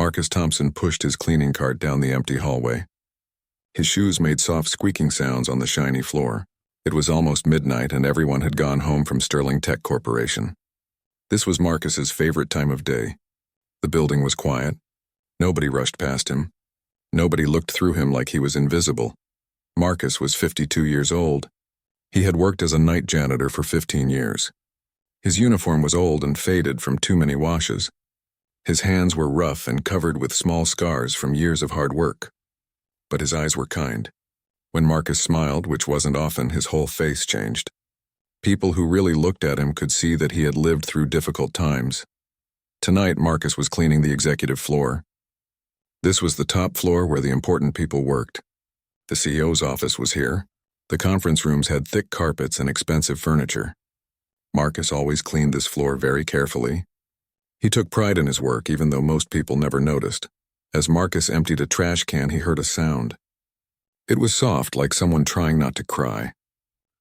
Marcus Thompson pushed his cleaning cart down the empty hallway. His shoes made soft squeaking sounds on the shiny floor. It was almost midnight and everyone had gone home from Sterling Tech Corporation. This was Marcus's favorite time of day. The building was quiet. Nobody rushed past him. Nobody looked through him like he was invisible. Marcus was 52 years old. He had worked as a night janitor for 15 years. His uniform was old and faded from too many washes. His hands were rough and covered with small scars from years of hard work. But his eyes were kind. When Marcus smiled, which wasn't often, his whole face changed. People who really looked at him could see that he had lived through difficult times. Tonight, Marcus was cleaning the executive floor. This was the top floor where the important people worked. The CEO's office was here. The conference rooms had thick carpets and expensive furniture. Marcus always cleaned this floor very carefully. He took pride in his work, even though most people never noticed. As Marcus emptied a trash can, he heard a sound. It was soft, like someone trying not to cry.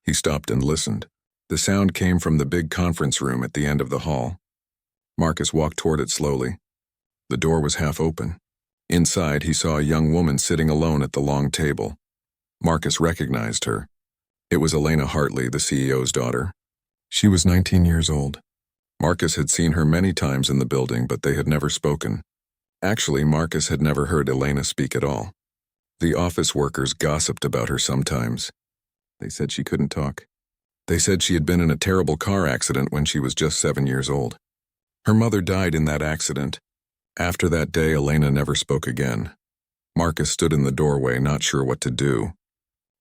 He stopped and listened. The sound came from the big conference room at the end of the hall. Marcus walked toward it slowly. The door was half open. Inside, he saw a young woman sitting alone at the long table. Marcus recognized her. It was Elena Hartley, the CEO's daughter. She was 19 years old. Marcus had seen her many times in the building, but they had never spoken. Actually, Marcus had never heard Elena speak at all. The office workers gossiped about her sometimes. They said she couldn't talk. They said she had been in a terrible car accident when she was just 7 years old. Her mother died in that accident. After that day, Elena never spoke again. Marcus stood in the doorway, not sure what to do.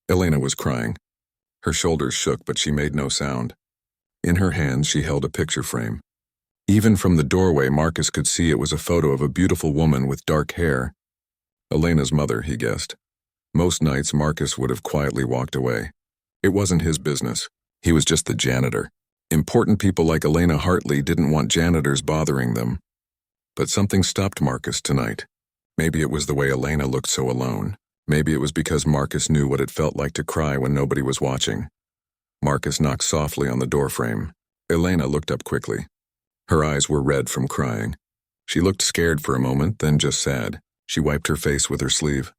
Elena was crying. Her shoulders shook, but she made no sound. In her hands, she held a picture frame. Even from the doorway, Marcus could see it was a photo of a beautiful woman with dark hair. Elena's mother, he guessed. Most nights, Marcus would have quietly walked away. It wasn't his business. He was just the janitor. Important people like Elena Hartley didn't want janitors bothering them. But something stopped Marcus tonight. Maybe it was the way Elena looked so alone. Maybe it was because Marcus knew what it felt like to cry when nobody was watching. Marcus knocked softly on the doorframe. Elena looked up quickly. Her eyes were red from crying. She looked scared for a moment, then just sad. She wiped her face with her sleeve.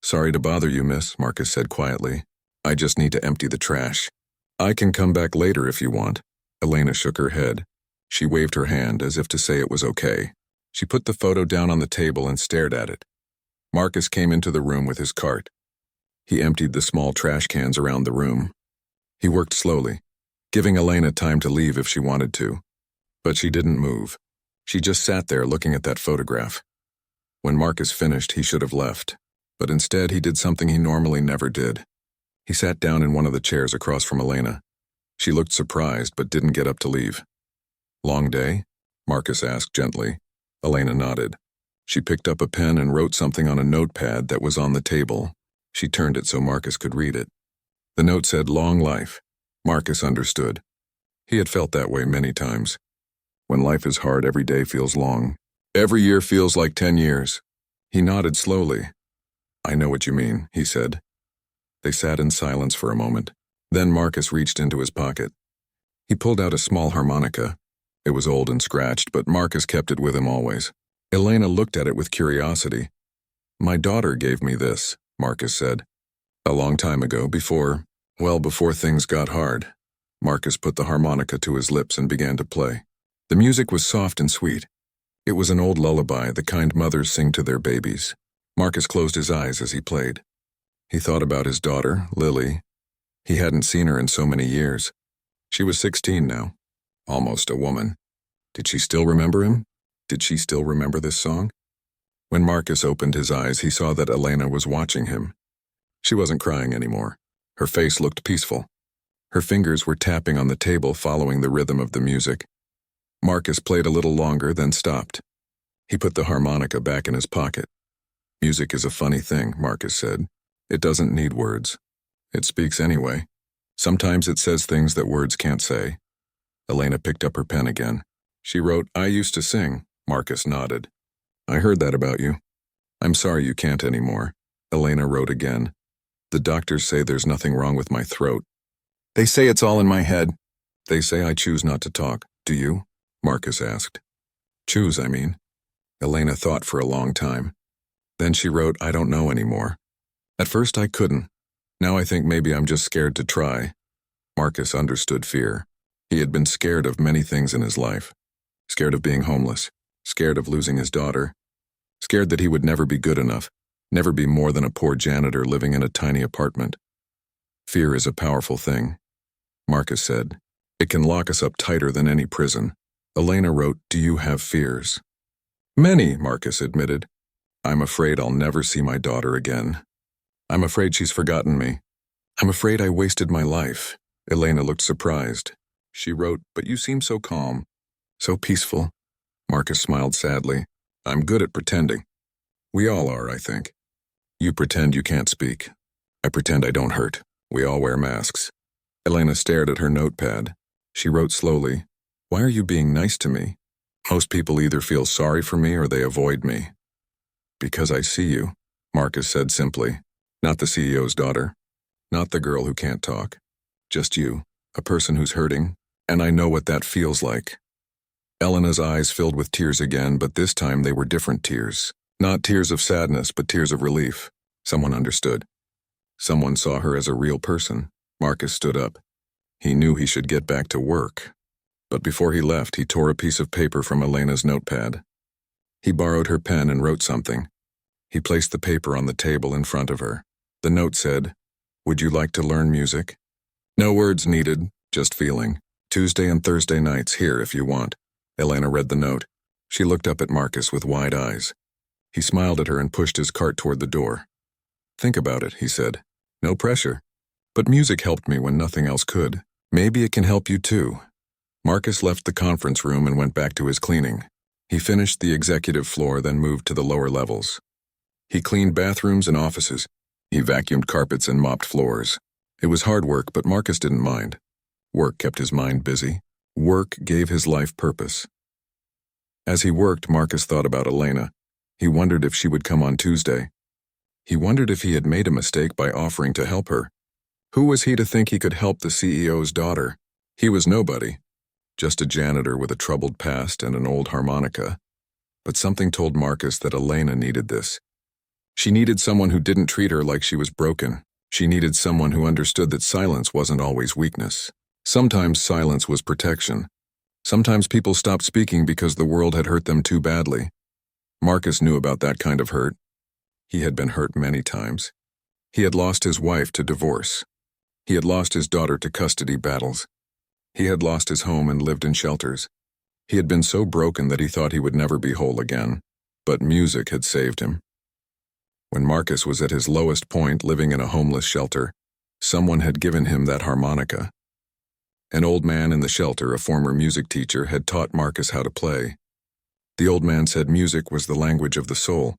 "Sorry to bother you, miss," Marcus said quietly. "I just need to empty the trash. I can come back later if you want." Elena shook her head. She waved her hand as if to say it was okay. She put the photo down on the table and stared at it. Marcus came into the room with his cart. He emptied the small trash cans around the room. He worked slowly, giving Elena time to leave if she wanted to. But she didn't move. She just sat there looking at that photograph. When Marcus finished, he should have left. But instead, he did something he normally never did. He sat down in one of the chairs across from Elena. She looked surprised, but didn't get up to leave. "Long day?" Marcus asked gently. Elena nodded. She picked up a pen and wrote something on a notepad that was on the table. She turned it so Marcus could read it. The note said, "Long life." Marcus understood. He had felt that way many times. When life is hard, every day feels long. Every year feels like 10 years. He nodded slowly. "I know what you mean," he said. They sat in silence for a moment. Then Marcus reached into his pocket. He pulled out a small harmonica. It was old and scratched, but Marcus kept it with him always. Elena looked at it with curiosity. "My daughter gave me this," Marcus said. "A long time ago, before things got hard." Marcus put the harmonica to his lips and began to play. The music was soft and sweet. It was an old lullaby, the kind mothers sing to their babies. Marcus closed his eyes as he played. He thought about his daughter, Lily. He hadn't seen her in so many years. She was 16 now, almost a woman. Did she still remember him? Did she still remember this song? When Marcus opened his eyes, he saw that Elena was watching him. She wasn't crying anymore. Her face looked peaceful. Her fingers were tapping on the table, following the rhythm of the music. Marcus played a little longer, then stopped. He put the harmonica back in his pocket. "Music is a funny thing," Marcus said. "It doesn't need words. It speaks anyway. Sometimes it says things that words can't say." Elena picked up her pen again. She wrote, "I used to sing." Marcus nodded. "I heard that about you. I'm sorry you can't anymore." Elena wrote again. "The doctors say there's nothing wrong with my throat. They say it's all in my head. They say I choose not to talk. Do you?" Marcus asked. "Choose, I mean." Elena thought for a long time. Then she wrote, I don't know anymore. At first I couldn't. Now I think maybe I'm just scared to try. Marcus understood fear. He had been scared of many things in his life. Scared of being homeless. Scared of losing his daughter. Scared that he would never be good enough. Never be more than a poor janitor living in a tiny apartment. Fear is a powerful thing, Marcus said. It can lock us up tighter than any prison. Elena wrote, Do you have fears? Many, Marcus admitted. I'm afraid I'll never see my daughter again. I'm afraid she's forgotten me. I'm afraid I wasted my life. Elena looked surprised. She wrote, But you seem so calm. So peaceful. Marcus smiled sadly. I'm good at pretending. We all are, I think. You pretend you can't speak. I pretend I don't hurt. We all wear masks. Elena stared at her notepad. She wrote slowly, Why are you being nice to me? Most people either feel sorry for me or they avoid me. Because I see you, Marcus said simply. Not the CEO's daughter. Not the girl who can't talk. Just you, a person who's hurting, and I know what that feels like. Elena's eyes filled with tears again, but this time they were different tears. Not tears of sadness, but tears of relief. Someone understood. Someone saw her as a real person. Marcus stood up. He knew he should get back to work. But before he left, he tore a piece of paper from Elena's notepad. He borrowed her pen and wrote something. He placed the paper on the table in front of her. The note said, Would you like to learn music? No words needed, just feeling. Tuesday and Thursday nights here if you want. Elena read the note. She looked up at Marcus with wide eyes. He smiled at her and pushed his cart toward the door. Think about it, he said. No pressure. But music helped me when nothing else could. Maybe it can help you too. Marcus left the conference room and went back to his cleaning. He finished the executive floor, then moved to the lower levels. He cleaned bathrooms and offices. He vacuumed carpets and mopped floors. It was hard work, but Marcus didn't mind. Work kept his mind busy. Work gave his life purpose. As he worked, Marcus thought about Elena. He wondered if she would come on Tuesday. He wondered if he had made a mistake by offering to help her. Who was he to think he could help the CEO's daughter? He was nobody. Just a janitor with a troubled past and an old harmonica. But something told Marcus that Elena needed this. She needed someone who didn't treat her like she was broken. She needed someone who understood that silence wasn't always weakness. Sometimes silence was protection. Sometimes people stopped speaking because the world had hurt them too badly. Marcus knew about that kind of hurt. He had been hurt many times. He had lost his wife to divorce. He had lost his daughter to custody battles. He had lost his home and lived in shelters. He had been so broken that he thought he would never be whole again. But music had saved him. When Marcus was at his lowest point, living in a homeless shelter, someone had given him that harmonica. An old man in the shelter, a former music teacher, had taught Marcus how to play. The old man said music was the language of the soul.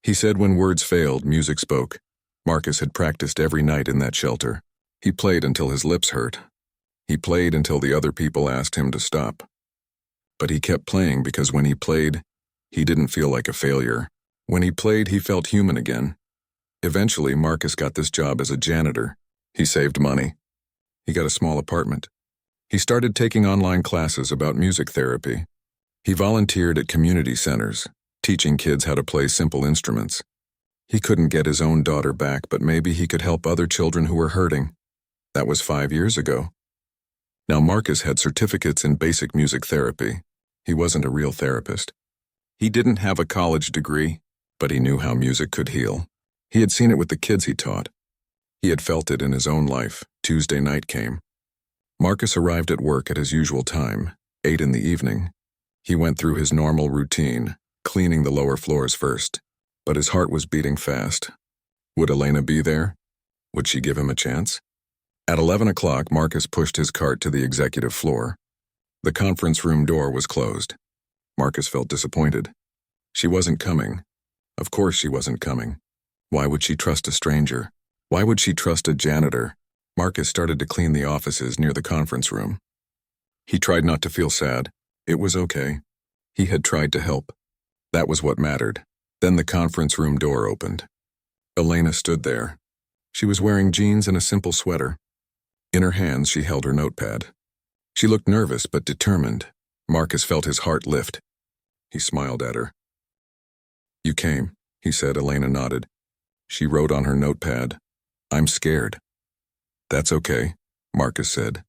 He said when words failed, music spoke. Marcus had practiced every night in that shelter. He played until his lips hurt. He played until the other people asked him to stop. But he kept playing because when he played, he didn't feel like a failure. When he played, he felt human again. Eventually, Marcus got this job as a janitor. He saved money. He got a small apartment. He started taking online classes about music therapy. He volunteered at community centers, teaching kids how to play simple instruments. He couldn't get his own daughter back, but maybe he could help other children who were hurting. That was 5 years ago. Now Marcus had certificates in basic music therapy. He wasn't a real therapist. He didn't have a college degree, but he knew how music could heal. He had seen it with the kids he taught. He had felt it in his own life. Tuesday night came. Marcus arrived at work at his usual time, 8 in the evening. He went through his normal routine, cleaning the lower floors first, but his heart was beating fast. Would Elena be there? Would she give him a chance? At 11 o'clock, Marcus pushed his cart to the executive floor. The conference room door was closed. Marcus felt disappointed. She wasn't coming. Of course she wasn't coming. Why would she trust a stranger? Why would she trust a janitor? Marcus started to clean the offices near the conference room. He tried not to feel sad. It was okay. He had tried to help. That was what mattered. Then the conference room door opened. Elena stood there. She was wearing jeans and a simple sweater. In her hands, she held her notepad. She looked nervous but determined. Marcus felt his heart lift. He smiled at her. You came, he said. Elena nodded. She wrote on her notepad, I'm scared. That's okay, Marcus said.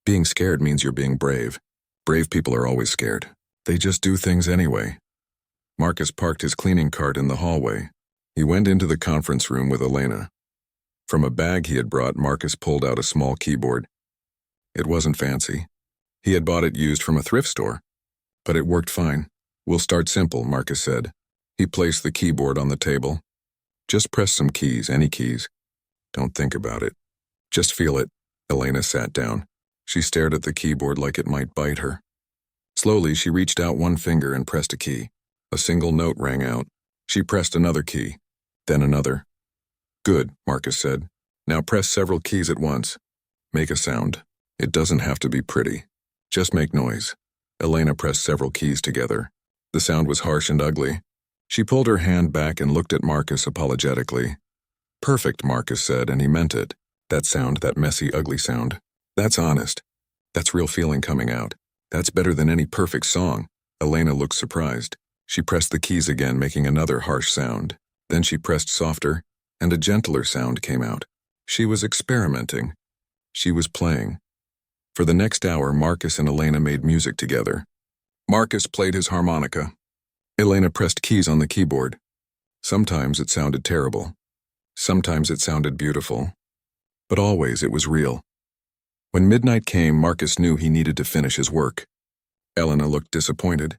Being scared means you're being brave. Brave people are always scared. They just do things anyway. Marcus parked his cleaning cart in the hallway. He went into the conference room with Elena. From a bag he had brought, Marcus pulled out a small keyboard. It wasn't fancy. He had bought it used from a thrift store. But it worked fine. We'll start simple, Marcus said. He placed the keyboard on the table. Just press some keys, any keys. Don't think about it. Just feel it. Elena sat down. She stared at the keyboard like it might bite her. Slowly, she reached out one finger and pressed a key. A single note rang out. She pressed another key, then another. Good, Marcus said. Now press several keys at once. Make a sound. It doesn't have to be pretty. Just make noise. Elena pressed several keys together. The sound was harsh and ugly. She pulled her hand back and looked at Marcus apologetically. Perfect, Marcus said, and he meant it. That sound, that messy, ugly sound. That's honest. That's real feeling coming out. That's better than any perfect song. Elena looked surprised. She pressed the keys again, making another harsh sound. Then she pressed softer, and a gentler sound came out. She was experimenting. She was playing. For the next hour, Marcus and Elena made music together. Marcus played his harmonica. Elena pressed keys on the keyboard. Sometimes it sounded terrible. Sometimes it sounded beautiful. But always it was real. When midnight came, Marcus knew he needed to finish his work. Elena looked disappointed.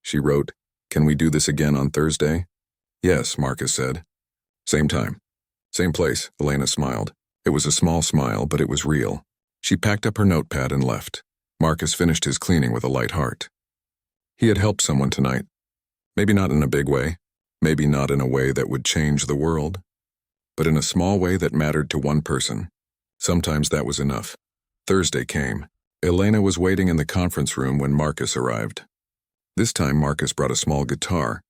She wrote, Can we do this again on Thursday? Yes, Marcus said. Same time. Same place, Elena smiled. It was a small smile, but it was real. She packed up her notepad and left. Marcus finished his cleaning with a light heart. He had helped someone tonight. Maybe not in a big way. Maybe not in a way that would change the world. But in a small way that mattered to one person. Sometimes that was enough. Thursday came. Elena was waiting in the conference room when Marcus arrived. This time Marcus brought a small guitar.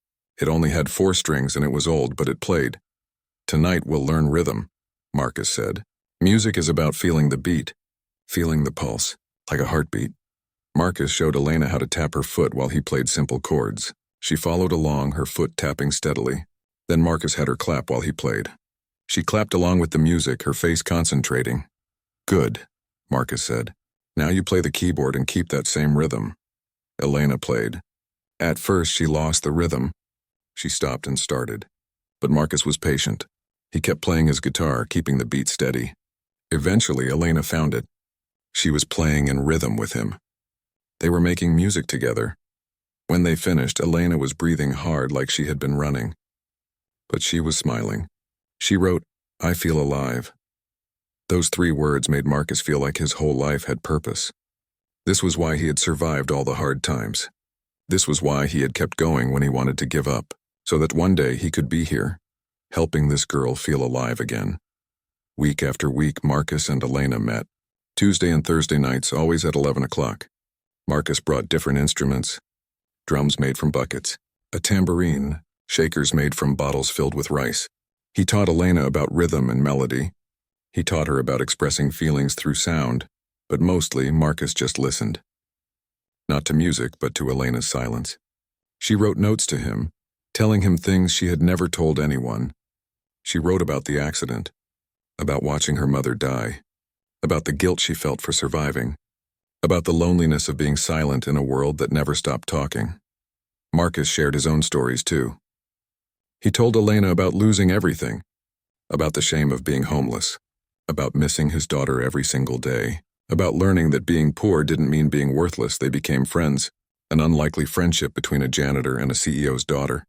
It only had 4 strings and it was old, but it played. Tonight we'll learn rhythm, Marcus said. Music is about feeling the beat, feeling the pulse, like a heartbeat. Marcus showed Elena how to tap her foot while he played simple chords. She followed along, her foot tapping steadily. Then Marcus had her clap while he played. She clapped along with the music, her face concentrating. Good, Marcus said. Now you play the keyboard and keep that same rhythm. Elena played. At first she lost the rhythm. She stopped and started. But Marcus was patient. He kept playing his guitar, keeping the beat steady. Eventually Elena found it. She was playing in rhythm with him. They were making music together. When they finished, Elena was breathing hard like she had been running. But she was smiling. She wrote, I feel alive. Those 3 words made Marcus feel like his whole life had purpose. This was why he had survived all the hard times. This was why he had kept going when he wanted to give up, so that one day he could be here, helping this girl feel alive again. Week after week, Marcus and Elena met. Tuesday and Thursday nights, always at 11 o'clock. Marcus brought different instruments. Drums made from buckets, a tambourine, shakers made from bottles filled with rice. He taught Elena about rhythm and melody. He taught her about expressing feelings through sound, but mostly Marcus just listened. Not to music, but to Elena's silence. She wrote notes to him, telling him things she had never told anyone. She wrote about the accident, about watching her mother die, about the guilt she felt for surviving, about the loneliness of being silent in a world that never stopped talking. Marcus shared his own stories too. He told Elena about losing everything, about the shame of being homeless, about missing his daughter every single day, about learning that being poor didn't mean being worthless. They became friends, an unlikely friendship between a janitor and a CEO's daughter.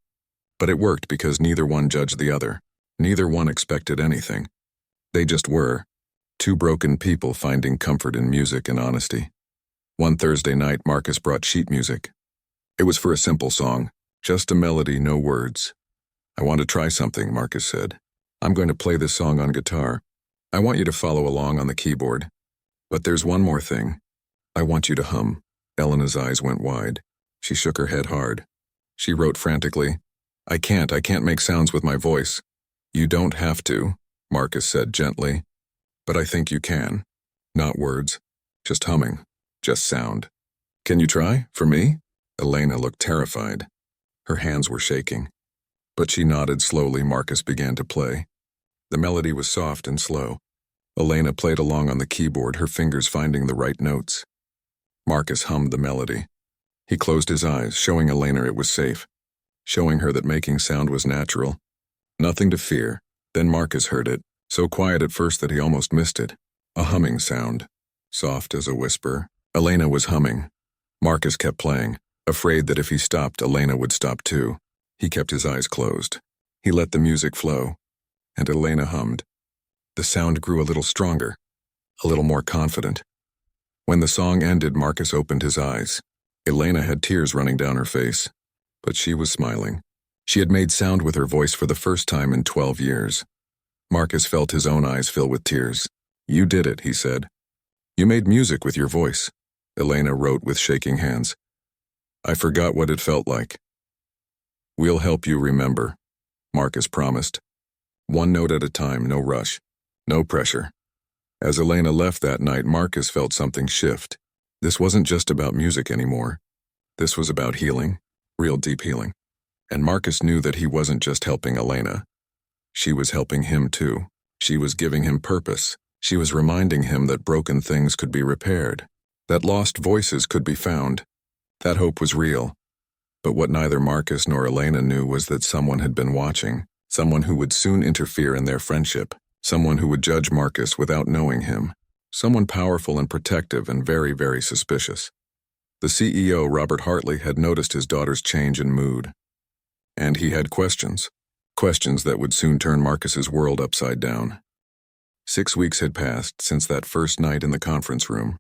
But it worked because neither one judged the other. Neither one expected anything. They just were, 2 broken people finding comfort in music and honesty. One Thursday night, Marcus brought sheet music. It was for a simple song, just a melody, no words. I want to try something, Marcus said. I'm going to play this song on guitar. I want you to follow along on the keyboard. But there's one more thing. I want you to hum. Elena's eyes went wide. She shook her head hard. She wrote frantically, I can't make sounds with my voice. You don't have to, Marcus said gently. But I think you can. Not words. Just humming. Just sound. Can you try, for me? Elena looked terrified. Her hands were shaking. But she nodded slowly. Marcus began to play. The melody was soft and slow. Elena played along on the keyboard, her fingers finding the right notes. Marcus hummed the melody. He closed his eyes, showing Elena it was safe, showing her that making sound was natural. Nothing to fear. Then Marcus heard it, so quiet at first that he almost missed it. A humming sound, soft as a whisper. Elena was humming. Marcus kept playing, afraid that if he stopped, Elena would stop too. He kept his eyes closed. He let the music flow, and Elena hummed. The sound grew a little stronger, a little more confident. When the song ended, Marcus opened his eyes. Elena had tears running down her face, but she was smiling. She had made sound with her voice for the first time in 12 years. Marcus felt his own eyes fill with tears. "You did it," he said. "You made music with your voice," Elena wrote with shaking hands. "I forgot what it felt like." "We'll help you remember," Marcus promised. One note at a time, no rush, no pressure. As Elena left that night, Marcus felt something shift. This wasn't just about music anymore. This was about healing, real deep healing. And Marcus knew that he wasn't just helping Elena. She was helping him too. She was giving him purpose. She was reminding him that broken things could be repaired, that lost voices could be found. That hope was real. But what neither Marcus nor Elena knew was that someone had been watching, someone who would soon interfere in their friendship, someone who would judge Marcus without knowing him, someone powerful and protective and very, very suspicious. The CEO, Robert Hartley, had noticed his daughter's change in mood. And he had questions that would soon turn Marcus's world upside down. 6 weeks had passed since that first night in the conference room.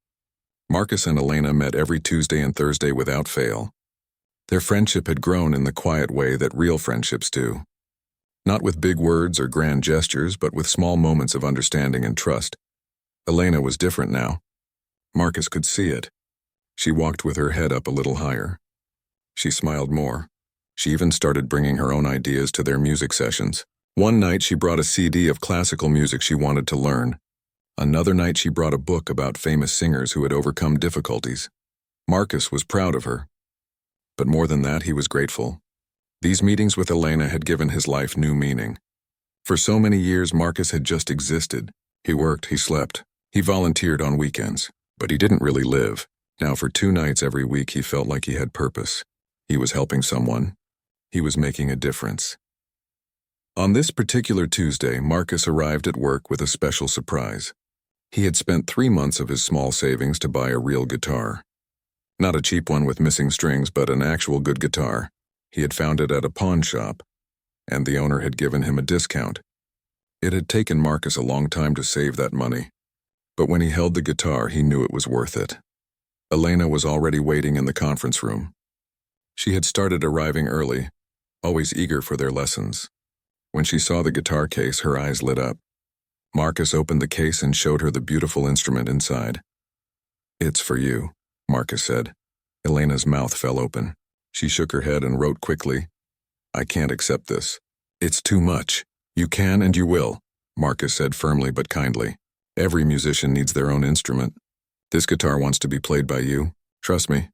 Marcus and Elena met every Tuesday and Thursday without fail. Their friendship had grown in the quiet way that real friendships do. Not with big words or grand gestures, but with small moments of understanding and trust. Elena was different now. Marcus could see it. She walked with her head up a little higher. She smiled more. She even started bringing her own ideas to their music sessions. One night she brought a CD of classical music she wanted to learn. Another night she brought a book about famous singers who had overcome difficulties. Marcus was proud of her. But more than that, he was grateful. These meetings with Elena had given his life new meaning. For so many years, Marcus had just existed. He worked, he slept, he volunteered on weekends, but he didn't really live. Now for 2 nights every week, he felt like he had purpose. He was helping someone. He was making a difference. On this particular Tuesday, Marcus arrived at work with a special surprise. He had spent 3 months of his small savings to buy a real guitar. Not a cheap one with missing strings, but an actual good guitar. He had found it at a pawn shop, and the owner had given him a discount. It had taken Marcus a long time to save that money, but when he held the guitar, he knew it was worth it. Elena was already waiting in the conference room. She had started arriving early, always eager for their lessons. When she saw the guitar case, her eyes lit up. Marcus opened the case and showed her the beautiful instrument inside. "It's for you," Marcus said. Elena's mouth fell open. She shook her head and wrote quickly, "I can't accept this. It's too much." "You can and you will," Marcus said firmly but kindly. "Every musician needs their own instrument. This guitar wants to be played by you. Trust me."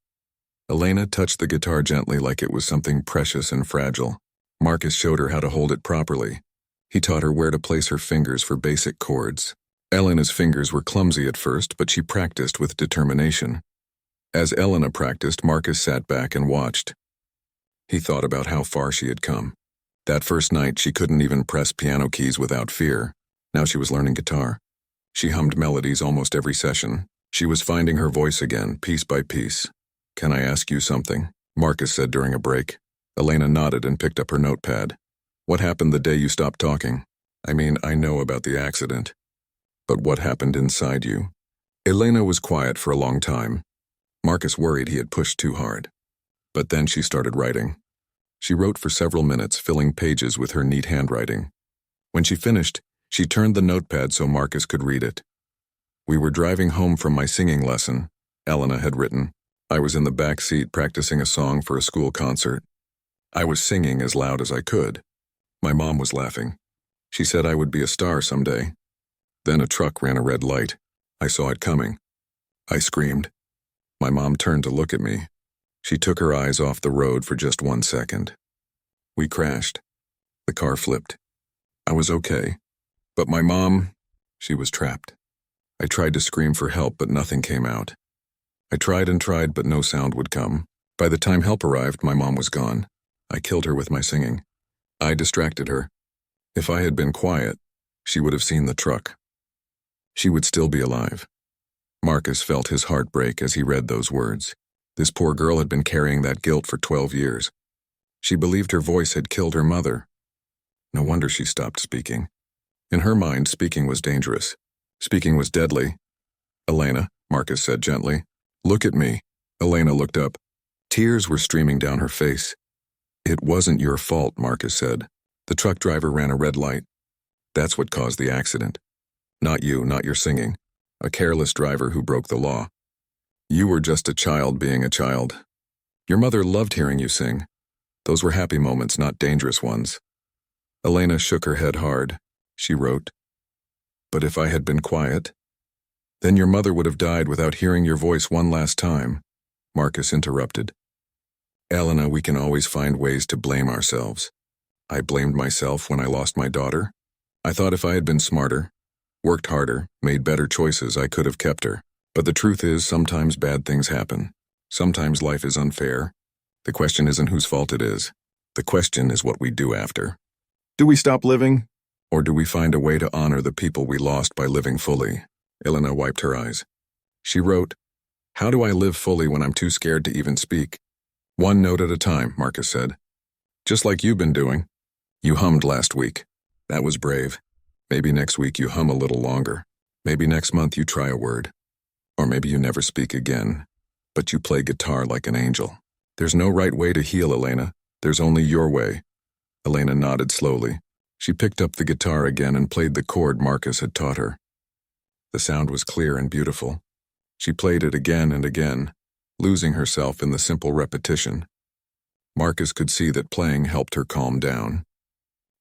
Elena touched the guitar gently like it was something precious and fragile. Marcus showed her how to hold it properly. He taught her where to place her fingers for basic chords. Elena's fingers were clumsy at first, but she practiced with determination. As Elena practiced, Marcus sat back and watched. He thought about how far she had come. That first night, she couldn't even press piano keys without fear. Now she was learning guitar. She hummed melodies almost every session. She was finding her voice again, piece by piece. "Can I ask you something?" Marcus said during a break. Elena nodded and picked up her notepad. "What happened the day you stopped talking? I mean, I know about the accident. But what happened inside you?" Elena was quiet for a long time. Marcus worried he had pushed too hard. But then she started writing. She wrote for several minutes, filling pages with her neat handwriting. When she finished, she turned the notepad so Marcus could read it. "We were driving home from my singing lesson," Elena had written. "I was in the back seat practicing a song for a school concert. I was singing as loud as I could. My mom was laughing. She said I would be a star someday. Then a truck ran a red light. I saw it coming. I screamed. My mom turned to look at me. She took her eyes off the road for just 1 second. We crashed. The car flipped. I was okay. But my mom, she was trapped. I tried to scream for help, but nothing came out. I tried and tried, but no sound would come. By the time help arrived, my mom was gone. I killed her with my singing. I distracted her. If I had been quiet, she would have seen the truck. She would still be alive. Marcus felt his heart break as he read those words. This poor girl had been carrying that guilt for 12 years. She believed her voice had killed her mother. No wonder she stopped speaking. In her mind, speaking was dangerous. Speaking was deadly. "Elena," Marcus said gently, "look at me." Elena looked up. Tears were streaming down her face. "It wasn't your fault," Marcus said. "The truck driver ran a red light. That's what caused the accident. Not you, not your singing. A careless driver who broke the law. You were just a child being a child. Your mother loved hearing you sing. Those were happy moments, not dangerous ones." Elena shook her head hard. She wrote, "But if I had been quiet, then your mother would have died without hearing your voice one last time." Marcus interrupted. "Elena, we can always find ways to blame ourselves. I blamed myself when I lost my daughter. I thought if I had been smarter, worked harder, made better choices, I could have kept her. But the truth is, sometimes bad things happen. Sometimes life is unfair. The question isn't whose fault it is. The question is what we do after. Do we stop living? Or do we find a way to honor the people we lost by living fully?" Elena wiped her eyes. She wrote, "How do I live fully when I'm too scared to even speak?" "One note at a time," Marcus said. "Just like you've been doing. You hummed last week. That was brave. Maybe next week you hum a little longer. Maybe next month you try a word. Or maybe you never speak again. But you play guitar like an angel. There's no right way to heal, Elena. There's only your way." Elena nodded slowly. She picked up the guitar again and played the chord Marcus had taught her. The sound was clear and beautiful. She played it again and again, losing herself in the simple repetition. Marcus could see that playing helped her calm down.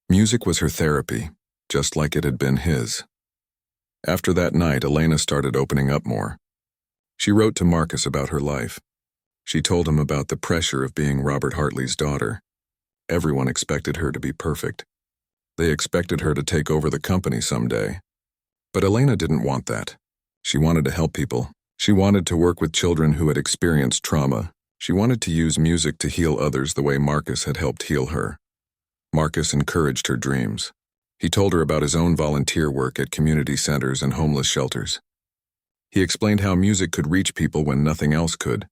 Music was her therapy, just like it had been his. After that night, Elena started opening up more. She wrote to Marcus about her life. She told him about the pressure of being Robert Hartley's daughter. Everyone expected her to be perfect. They expected her to take over the company someday. But Elena didn't want that. She wanted to help people. She wanted to work with children who had experienced trauma. She wanted to use music to heal others the way Marcus had helped heal her. Marcus encouraged her dreams. He told her about his own volunteer work at community centers and homeless shelters. He explained how music could reach people when nothing else could.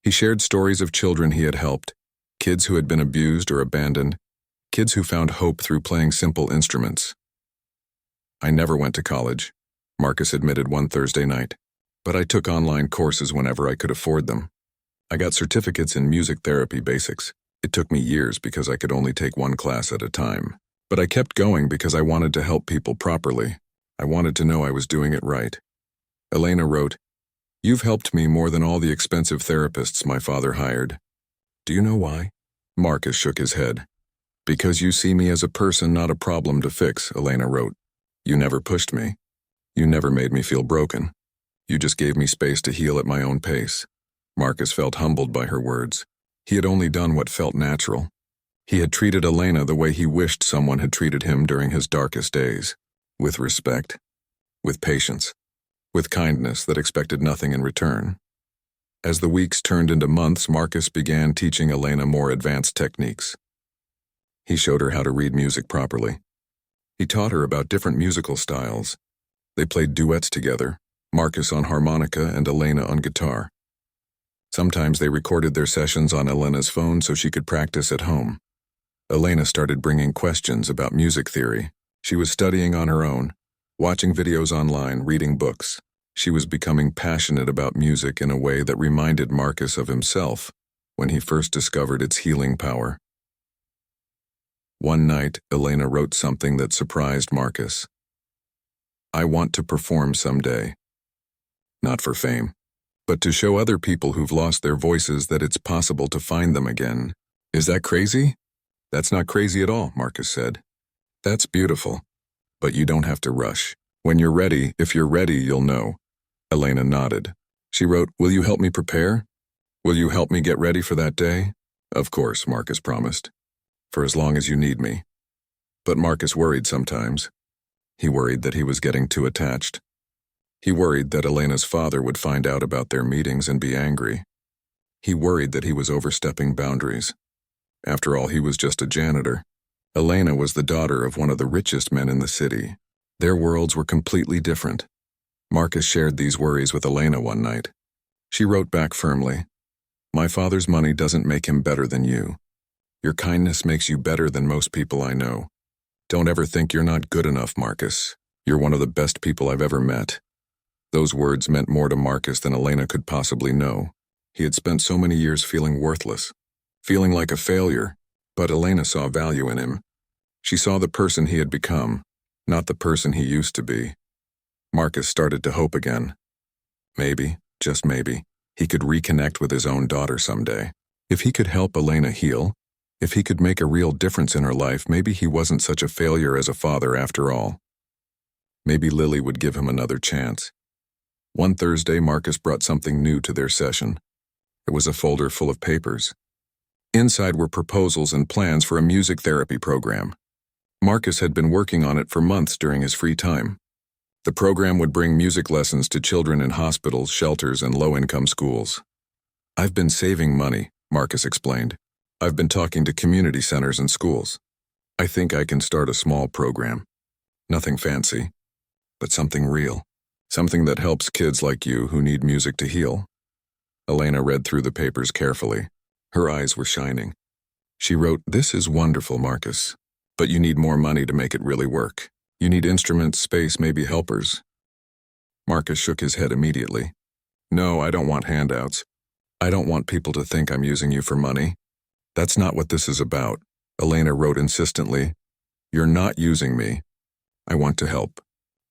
He shared stories of children he had helped, kids who had been abused or abandoned, kids who found hope through playing simple instruments. "I never went to college," Marcus admitted one Thursday night, "but I took online courses whenever I could afford them. I got certificates in music therapy basics. It took me years because I could only take one class at a time. But I kept going because I wanted to help people properly. I wanted to know I was doing it right." Elena wrote, "You've helped me more than all the expensive therapists my father hired. Do you know why?" Marcus shook his head. "Because you see me as a person, not a problem to fix," Elena wrote. "You never pushed me. You never made me feel broken. You just gave me space to heal at my own pace." Marcus felt humbled by her words. He had only done what felt natural. He had treated Elena the way he wished someone had treated him during his darkest days. With respect. With patience. With kindness that expected nothing in return. As the weeks turned into months, Marcus began teaching Elena more advanced techniques. He showed her how to read music properly. He taught her about different musical styles. They played duets together, Marcus on harmonica and Elena on guitar. Sometimes they recorded their sessions on Elena's phone so she could practice at home. Elena started bringing questions about music theory. She was studying on her own, watching videos online, reading books. She was becoming passionate about music in a way that reminded Marcus of himself when he first discovered its healing power. One night, Elena wrote something that surprised Marcus. "I want to perform someday. Not for fame, but to show other people who've lost their voices that it's possible to find them again." "Is that crazy?" "That's not crazy at all," Marcus said. "That's beautiful. But you don't have to rush. When you're ready, if you're ready, you'll know." Elena nodded. She wrote, "Will you help me prepare? Will you help me get ready for that day?" "Of course," Marcus promised. "For as long as you need me." But Marcus worried sometimes. He worried that he was getting too attached. He worried that Elena's father would find out about their meetings and be angry. He worried that he was overstepping boundaries. After all, he was just a janitor. Elena was the daughter of one of the richest men in the city. Their worlds were completely different. Marcus shared these worries with Elena one night. She wrote back firmly, "My father's money doesn't make him better than you. Your kindness makes you better than most people I know. Don't ever think you're not good enough, Marcus. You're one of the best people I've ever met." Those words meant more to Marcus than Elena could possibly know. He had spent so many years feeling worthless, feeling like a failure, but Elena saw value in him. She saw the person he had become, not the person he used to be. Marcus started to hope again. Maybe, just maybe, he could reconnect with his own daughter someday. If he could help Elena heal, if he could make a real difference in her life, maybe he wasn't such a failure as a father after all. Maybe Lily would give him another chance. One Thursday, Marcus brought something new to their session. It was a folder full of papers. Inside were proposals and plans for a music therapy program. Marcus had been working on it for months during his free time. The program would bring music lessons to children in hospitals, shelters, and low-income schools. "I've been saving money," Marcus explained. "I've been talking to community centers and schools. I think I can start a small program. Nothing fancy, but something real. Something that helps kids like you who need music to heal." Elena read through the papers carefully. Her eyes were shining. She wrote, "This is wonderful, Marcus. But you need more money to make it really work. You need instruments, space, maybe helpers." Marcus shook his head immediately. "No, I don't want handouts. I don't want people to think I'm using you for money. That's not what this is about." Elena wrote insistently, "You're not using me. I want to help.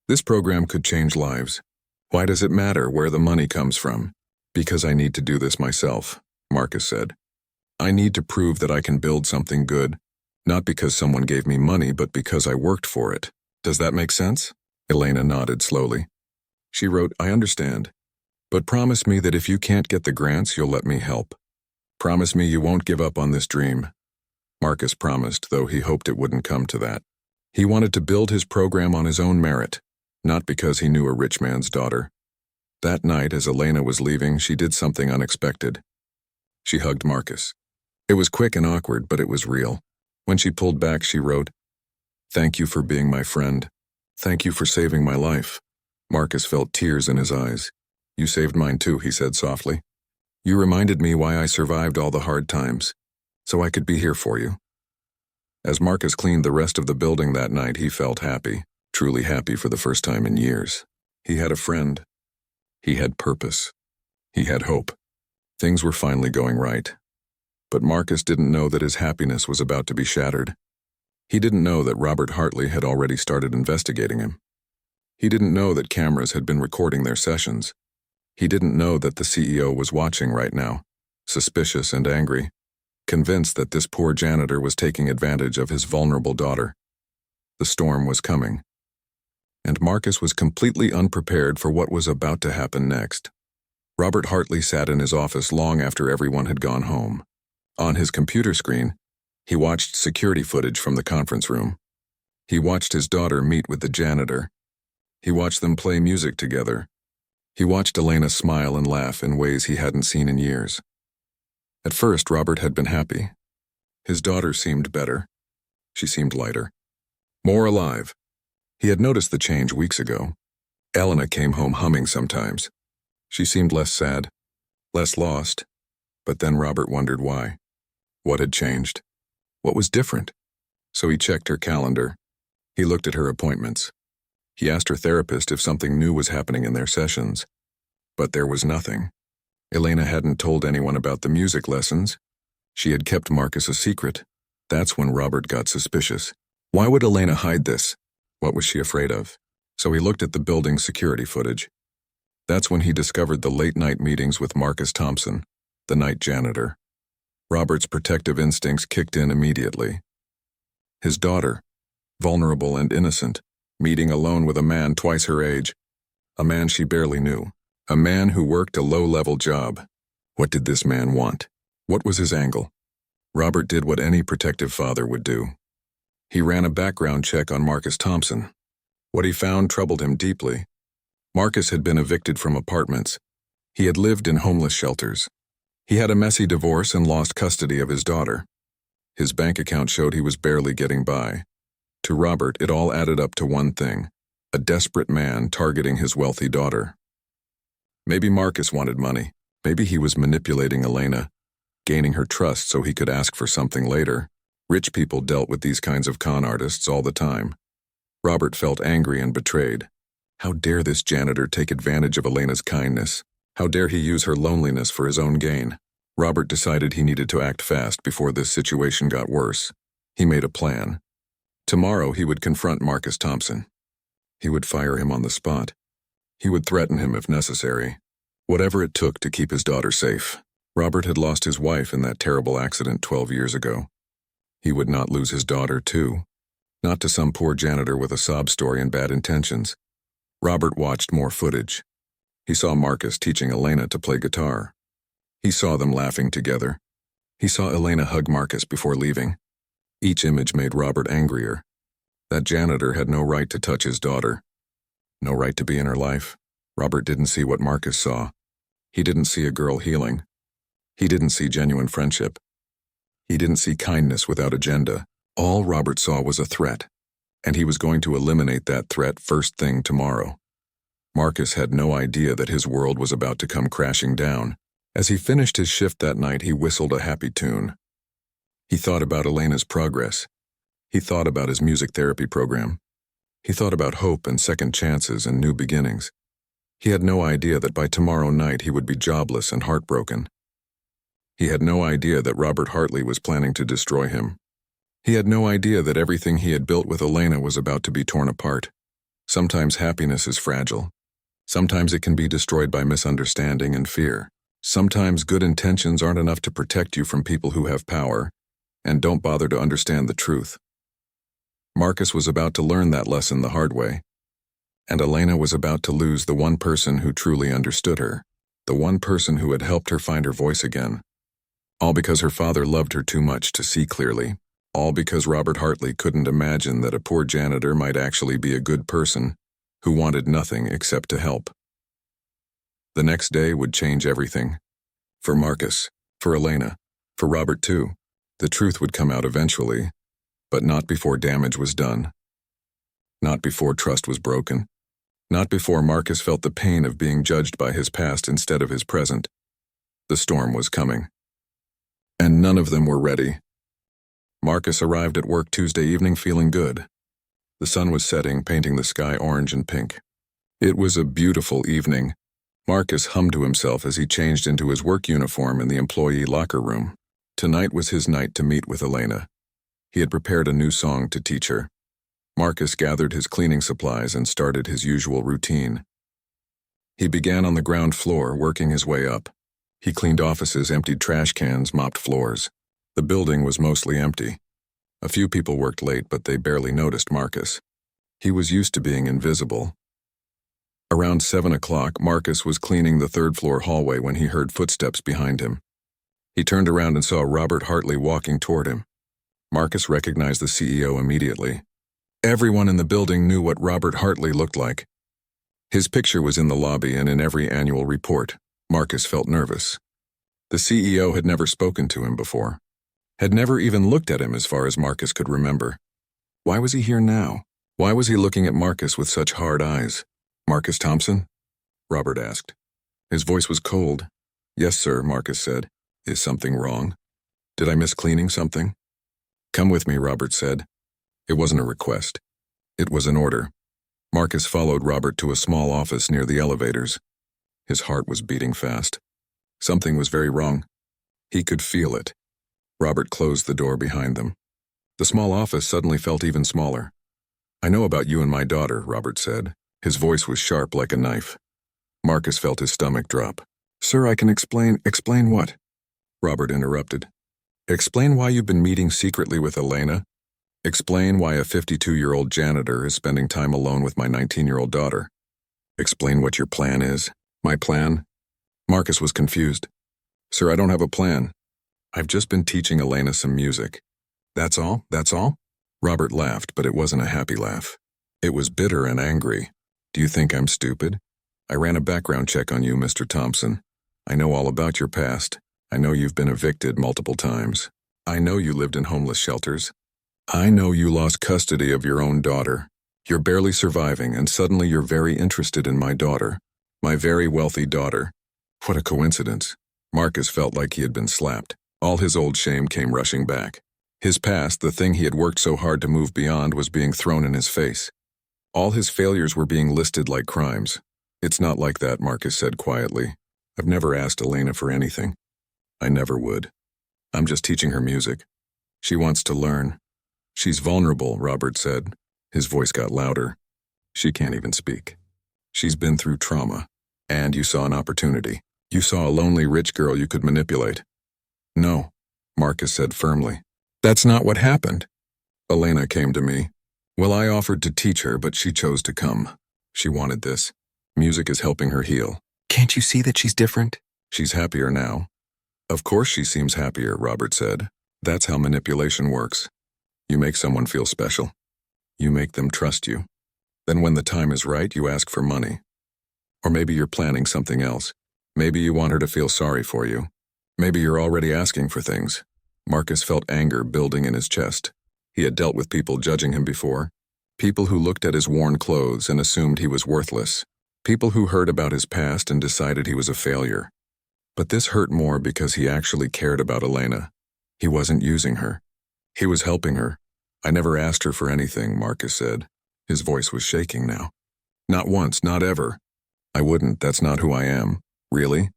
This program could change lives. Why does it matter where the money comes from?" "Because I need to do this myself," Marcus said. "I need to prove that I can build something good, not because someone gave me money, but because I worked for it. Does that make sense?" Elena nodded slowly. She wrote, "I understand. But promise me that if you can't get the grants, you'll let me help. Promise me you won't give up on this dream." Marcus promised, though he hoped it wouldn't come to that. He wanted to build his program on his own merit, not because he knew a rich man's daughter. That night, as Elena was leaving, she did something unexpected. She hugged Marcus. It was quick and awkward, but it was real. When she pulled back, she wrote, "Thank you for being my friend. Thank you for saving my life." Marcus felt tears in his eyes. "You saved mine too," he said softly. "You reminded me why I survived all the hard times, so I could be here for you." As Marcus cleaned the rest of the building that night, he felt happy, truly happy for the first time in years. He had a friend. He had purpose. He had hope. Things were finally going right. But Marcus didn't know that his happiness was about to be shattered. He didn't know that Robert Hartley had already started investigating him. He didn't know that cameras had been recording their sessions. He didn't know that the CEO was watching right now, suspicious and angry, convinced that this poor janitor was taking advantage of his vulnerable daughter. The storm was coming. And Marcus was completely unprepared for what was about to happen next. Robert Hartley sat in his office long after everyone had gone home. On his computer screen, he watched security footage from the conference room. He watched his daughter meet with the janitor. He watched them play music together. He watched Elena smile and laugh in ways he hadn't seen in years. At first, Robert had been happy. His daughter seemed better. She seemed lighter, more alive. He had noticed the change weeks ago. Elena came home humming sometimes. She seemed less sad, less lost. But then Robert wondered why. What had changed? What was different? So he checked her calendar. He looked at her appointments. He asked her therapist if something new was happening in their sessions. But there was nothing. Elena hadn't told anyone about the music lessons. She had kept Marcus a secret. That's when Robert got suspicious. Why would Elena hide this? What was she afraid of? So he looked at the building's security footage. That's when he discovered the late-night meetings with Marcus Thompson, the night janitor. Robert's protective instincts kicked in immediately. His daughter, vulnerable and innocent, meeting alone with a man twice her age, a man she barely knew, a man who worked a low-level job. What did this man want? What was his angle? Robert did what any protective father would do. He ran a background check on Marcus Thompson. What he found troubled him deeply. Marcus had been evicted from apartments. He had lived in homeless shelters. He had a messy divorce and lost custody of his daughter. His bank account showed he was barely getting by. To Robert, it all added up to one thing: a desperate man targeting his wealthy daughter. Maybe Marcus wanted money. Maybe he was manipulating Elena, gaining her trust so he could ask for something later. Rich people dealt with these kinds of con artists all the time. Robert felt angry and betrayed. How dare this janitor take advantage of Elena's kindness? How dare he use her loneliness for his own gain? Robert decided he needed to act fast before this situation got worse. He made a plan. Tomorrow he would confront Marcus Thompson. He would fire him on the spot. He would threaten him if necessary. Whatever it took to keep his daughter safe. Robert had lost his wife in that terrible accident 12 years ago. He would not lose his daughter, too. Not to some poor janitor with a sob story and bad intentions. Robert watched more footage. He saw Marcus teaching Elena to play guitar. He saw them laughing together. He saw Elena hug Marcus before leaving. Each image made Robert angrier. That janitor had no right to touch his daughter. No right to be in her life. Robert didn't see what Marcus saw. He didn't see a girl healing. He didn't see genuine friendship. He didn't see kindness without agenda. All Robert saw was a threat, and he was going to eliminate that threat first thing tomorrow. Marcus had no idea that his world was about to come crashing down. As he finished his shift that night, he whistled a happy tune. He thought about Elena's progress. He thought about his music therapy program. He thought about hope and second chances and new beginnings. He had no idea that by tomorrow night he would be jobless and heartbroken. He had no idea that Robert Hartley was planning to destroy him. He had no idea that everything he had built with Elena was about to be torn apart. Sometimes happiness is fragile. Sometimes it can be destroyed by misunderstanding and fear. Sometimes good intentions aren't enough to protect you from people who have power and don't bother to understand the truth. Marcus was about to learn that lesson the hard way, and Elena was about to lose the one person who truly understood her, the one person who had helped her find her voice again. All because her father loved her too much to see clearly. All because Robert Hartley couldn't imagine that a poor janitor might actually be a good person who wanted nothing except to help. The next day would change everything. For Marcus, for Elena, for Robert too. The truth would come out eventually, but not before damage was done. Not before trust was broken. Not before Marcus felt the pain of being judged by his past instead of his present. The storm was coming. And none of them were ready. Marcus arrived at work Tuesday evening feeling good. The sun was setting, painting the sky orange and pink. It was a beautiful evening. Marcus hummed to himself as he changed into his work uniform in the employee locker room. Tonight was his night to meet with Elena. He had prepared a new song to teach her. Marcus gathered his cleaning supplies and started his usual routine. He began on the ground floor, working his way up. He cleaned offices, emptied trash cans, mopped floors. The building was mostly empty. A few people worked late, but they barely noticed Marcus. He was used to being invisible. Around 7 o'clock, Marcus was cleaning the third-floor hallway when he heard footsteps behind him. He turned around and saw Robert Hartley walking toward him. Marcus recognized the CEO immediately. Everyone in the building knew what Robert Hartley looked like. His picture was in the lobby and in every annual report. Marcus felt nervous. The CEO had never spoken to him before, had never even looked at him as far as Marcus could remember. Why was he here now? Why was he looking at Marcus with such hard eyes? "Marcus Thompson?" Robert asked. His voice was cold. "Yes, sir," Marcus said. "Is something wrong? Did I miss cleaning something?" "Come with me," Robert said. It wasn't a request. It was an order. Marcus followed Robert to a small office near the elevators. His heart was beating fast. Something was very wrong. He could feel it. Robert closed the door behind them. The small office suddenly felt even smaller. "I know about you and my daughter," Robert said. His voice was sharp like a knife. Marcus felt his stomach drop. "Sir, I can explain." "Explain what?" Robert interrupted. "Explain why you've been meeting secretly with Elena. Explain why a 52-year-old janitor is spending time alone with my 19-year-old daughter. Explain what your plan is." "My plan?" Marcus was confused. "Sir, I don't have a plan. I've just been teaching Elena some music." "That's all? That's all?" Robert laughed, but it wasn't a happy laugh. It was bitter and angry. Do you think I'm stupid? I ran a background check on you, Mr. Thompson. I know all about your past. I know you've been evicted multiple times. I know you lived in homeless shelters. I know you lost custody of your own daughter. You're barely surviving, and suddenly you're very interested in my daughter. My very wealthy daughter. What a coincidence. Marcus felt like he had been slapped. All his old shame came rushing back. His past, the thing he had worked so hard to move beyond, was being thrown in his face. All his failures were being listed like crimes. It's not like that, Marcus said quietly. I've never asked Elena for anything. I never would. I'm just teaching her music. She wants to learn. She's vulnerable, Robert said. His voice got louder. She can't even speak. She's been through trauma. And you saw an opportunity. You saw a lonely rich girl you could manipulate. No, Marcus said firmly. That's not what happened. Elena came to me. Well, I offered to teach her, but she chose to come. She wanted this. Music is helping her heal. Can't you see that she's different? She's happier now. Of course she seems happier, Robert said. That's how manipulation works. You make someone feel special. You make them trust you. Then when the time is right, you ask for money. Or maybe you're planning something else. Maybe you want her to feel sorry for you. Maybe you're already asking for things. Marcus felt anger building in his chest. He had dealt with people judging him before. People who looked at his worn clothes and assumed he was worthless. People who heard about his past and decided he was a failure. But this hurt more because he actually cared about Elena. He wasn't using her. He was helping her. I never asked her for anything, Marcus said. His voice was shaking now. Not once, not ever. I wouldn't, that's not who I am. Really?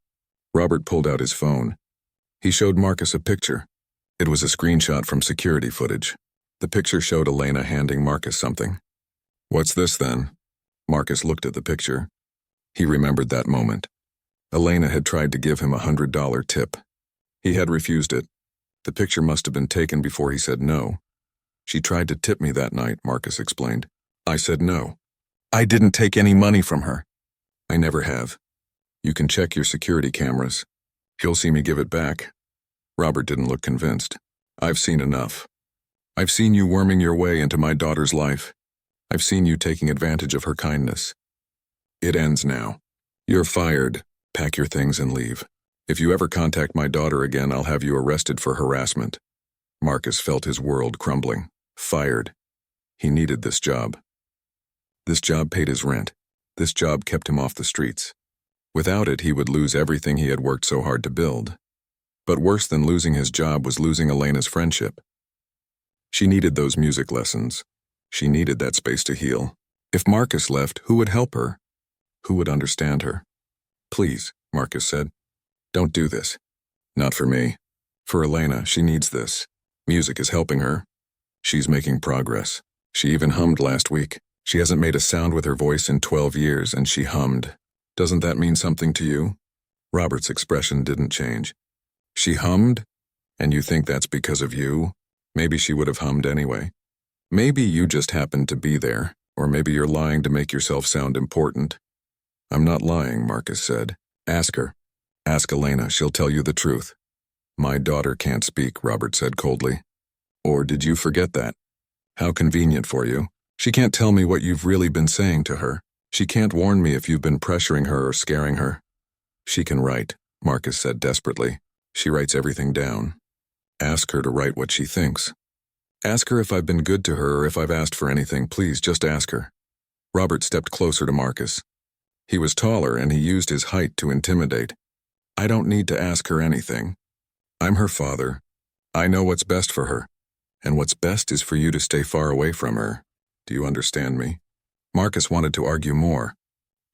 Robert pulled out his phone. He showed Marcus a picture. It was a screenshot from security footage. The picture showed Elena handing Marcus something. What's this then? Marcus looked at the picture. He remembered that moment. Elena had tried to give him $100 tip. He had refused it. The picture must have been taken before he said no. She tried to tip me that night, Marcus explained. I said no. I didn't take any money from her. I never have. You can check your security cameras. You'll see me give it back. Robert didn't look convinced. I've seen enough. I've seen you worming your way into my daughter's life. I've seen you taking advantage of her kindness. It ends now. You're fired. Pack your things and leave. If you ever contact my daughter again, I'll have you arrested for harassment. Marcus felt his world crumbling. Fired. He needed this job. This job paid his rent. This job kept him off the streets. Without it, he would lose everything he had worked so hard to build. But worse than losing his job was losing Elena's friendship. She needed those music lessons. She needed that space to heal. If Marcus left, who would help her? Who would understand her? Please, Marcus said. Don't do this. Not for me. For Elena, she needs this. Music is helping her. She's making progress. She even hummed last week. She hasn't made a sound with her voice in 12 years, and she hummed. Doesn't that mean something to you? Robert's expression didn't change. She hummed? And you think that's because of you? Maybe she would have hummed anyway. Maybe you just happened to be there, or maybe you're lying to make yourself sound important. I'm not lying, Marcus said. Ask her. Ask Elena, she'll tell you the truth. My daughter can't speak, Robert said coldly. Or did you forget that? How convenient for you. She can't tell me what you've really been saying to her. She can't warn me if you've been pressuring her or scaring her. She can write, Marcus said desperately. She writes everything down. Ask her to write what she thinks. Ask her if I've been good to her or if I've asked for anything. Please, just ask her. Robert stepped closer to Marcus. He was taller and he used his height to intimidate. I don't need to ask her anything. I'm her father. I know what's best for her. And what's best is for you to stay far away from her. Do you understand me? Marcus wanted to argue more.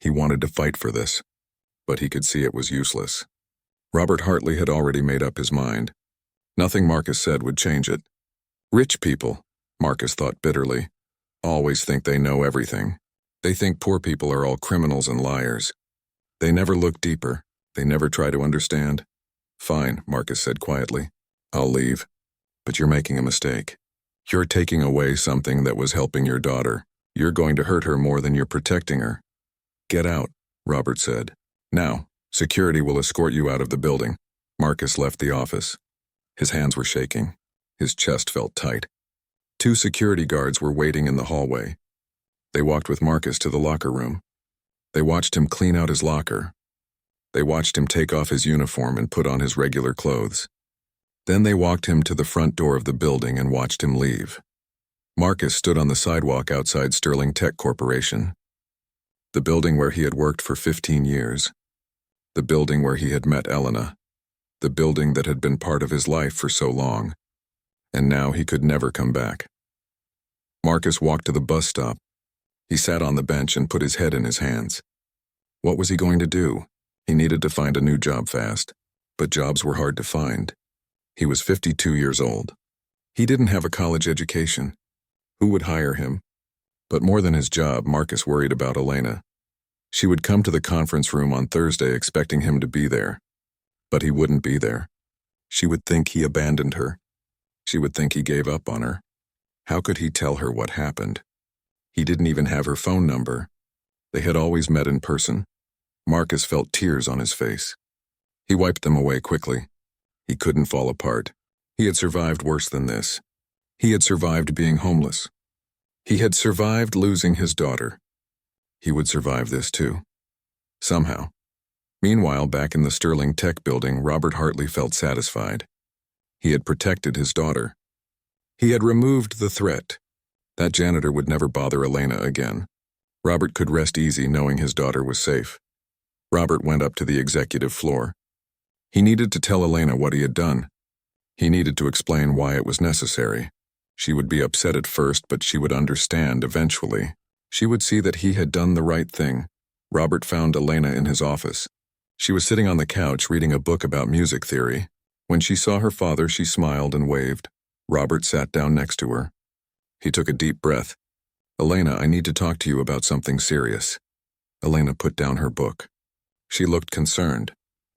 He wanted to fight for this. But he could see it was useless. Robert Hartley had already made up his mind. Nothing Marcus said would change it. Rich people, Marcus thought bitterly, always think they know everything. They think poor people are all criminals and liars. They never look deeper. They never try to understand. Fine, Marcus said quietly. I'll leave. But you're making a mistake. You're taking away something that was helping your daughter. You're going to hurt her more than you're protecting her. Get out, Robert said. Now, security will escort you out of the building. Marcus left the office. His hands were shaking. His chest felt tight. Two security guards were waiting in the hallway. They walked with Marcus to the locker room. They watched him clean out his locker. They watched him take off his uniform and put on his regular clothes. Then they walked him to the front door of the building and watched him leave. Marcus stood on the sidewalk outside Sterling Tech Corporation, the building where he had worked for 15 years, the building where he had met Elena, the building that had been part of his life for so long, and now he could never come back. Marcus walked to the bus stop. He sat on the bench and put his head in his hands. What was he going to do? He needed to find a new job fast, but jobs were hard to find. He was 52 years old. He didn't have a college education. Who would hire him? But more than his job, Marcus worried about Elena. She would come to the conference room on Thursday expecting him to be there. But he wouldn't be there. She would think he abandoned her. She would think he gave up on her. How could he tell her what happened? He didn't even have her phone number. They had always met in person. Marcus felt tears on his face. He wiped them away quickly. He couldn't fall apart. He had survived worse than this. He had survived being homeless. He had survived losing his daughter. He would survive this too. Somehow. Meanwhile, back in the Sterling Tech building, Robert Hartley felt satisfied. He had protected his daughter. He had removed the threat. That janitor would never bother Elena again. Robert could rest easy knowing his daughter was safe. Robert went up to the executive floor. He needed to tell Elena what he had done. He needed to explain why it was necessary. She would be upset at first, but she would understand eventually. She would see that he had done the right thing. Robert found Elena in his office. She was sitting on the couch reading a book about music theory. When she saw her father, she smiled and waved. Robert sat down next to her. He took a deep breath. "Elena, I need to talk to you about something serious." Elena put down her book. She looked concerned.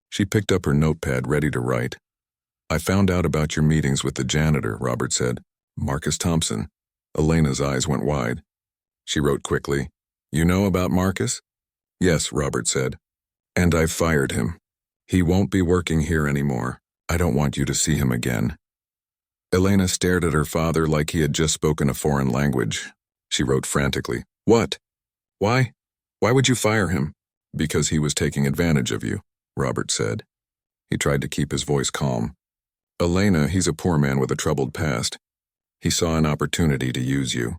She picked up her notepad, ready to write. "I found out about your meetings with the janitor," Robert said. "Marcus Thompson." Elena's eyes went wide. She wrote quickly, "You know about Marcus?" "Yes," Robert said. "And I've fired him. He won't be working here anymore. I don't want you to see him again." Elena stared at her father like he had just spoken a foreign language. She wrote frantically, "What? Why? Why would you fire him?" "Because he was taking advantage of you," Robert said. He tried to keep his voice calm. "Elena, he's a poor man with a troubled past. He saw an opportunity to use you.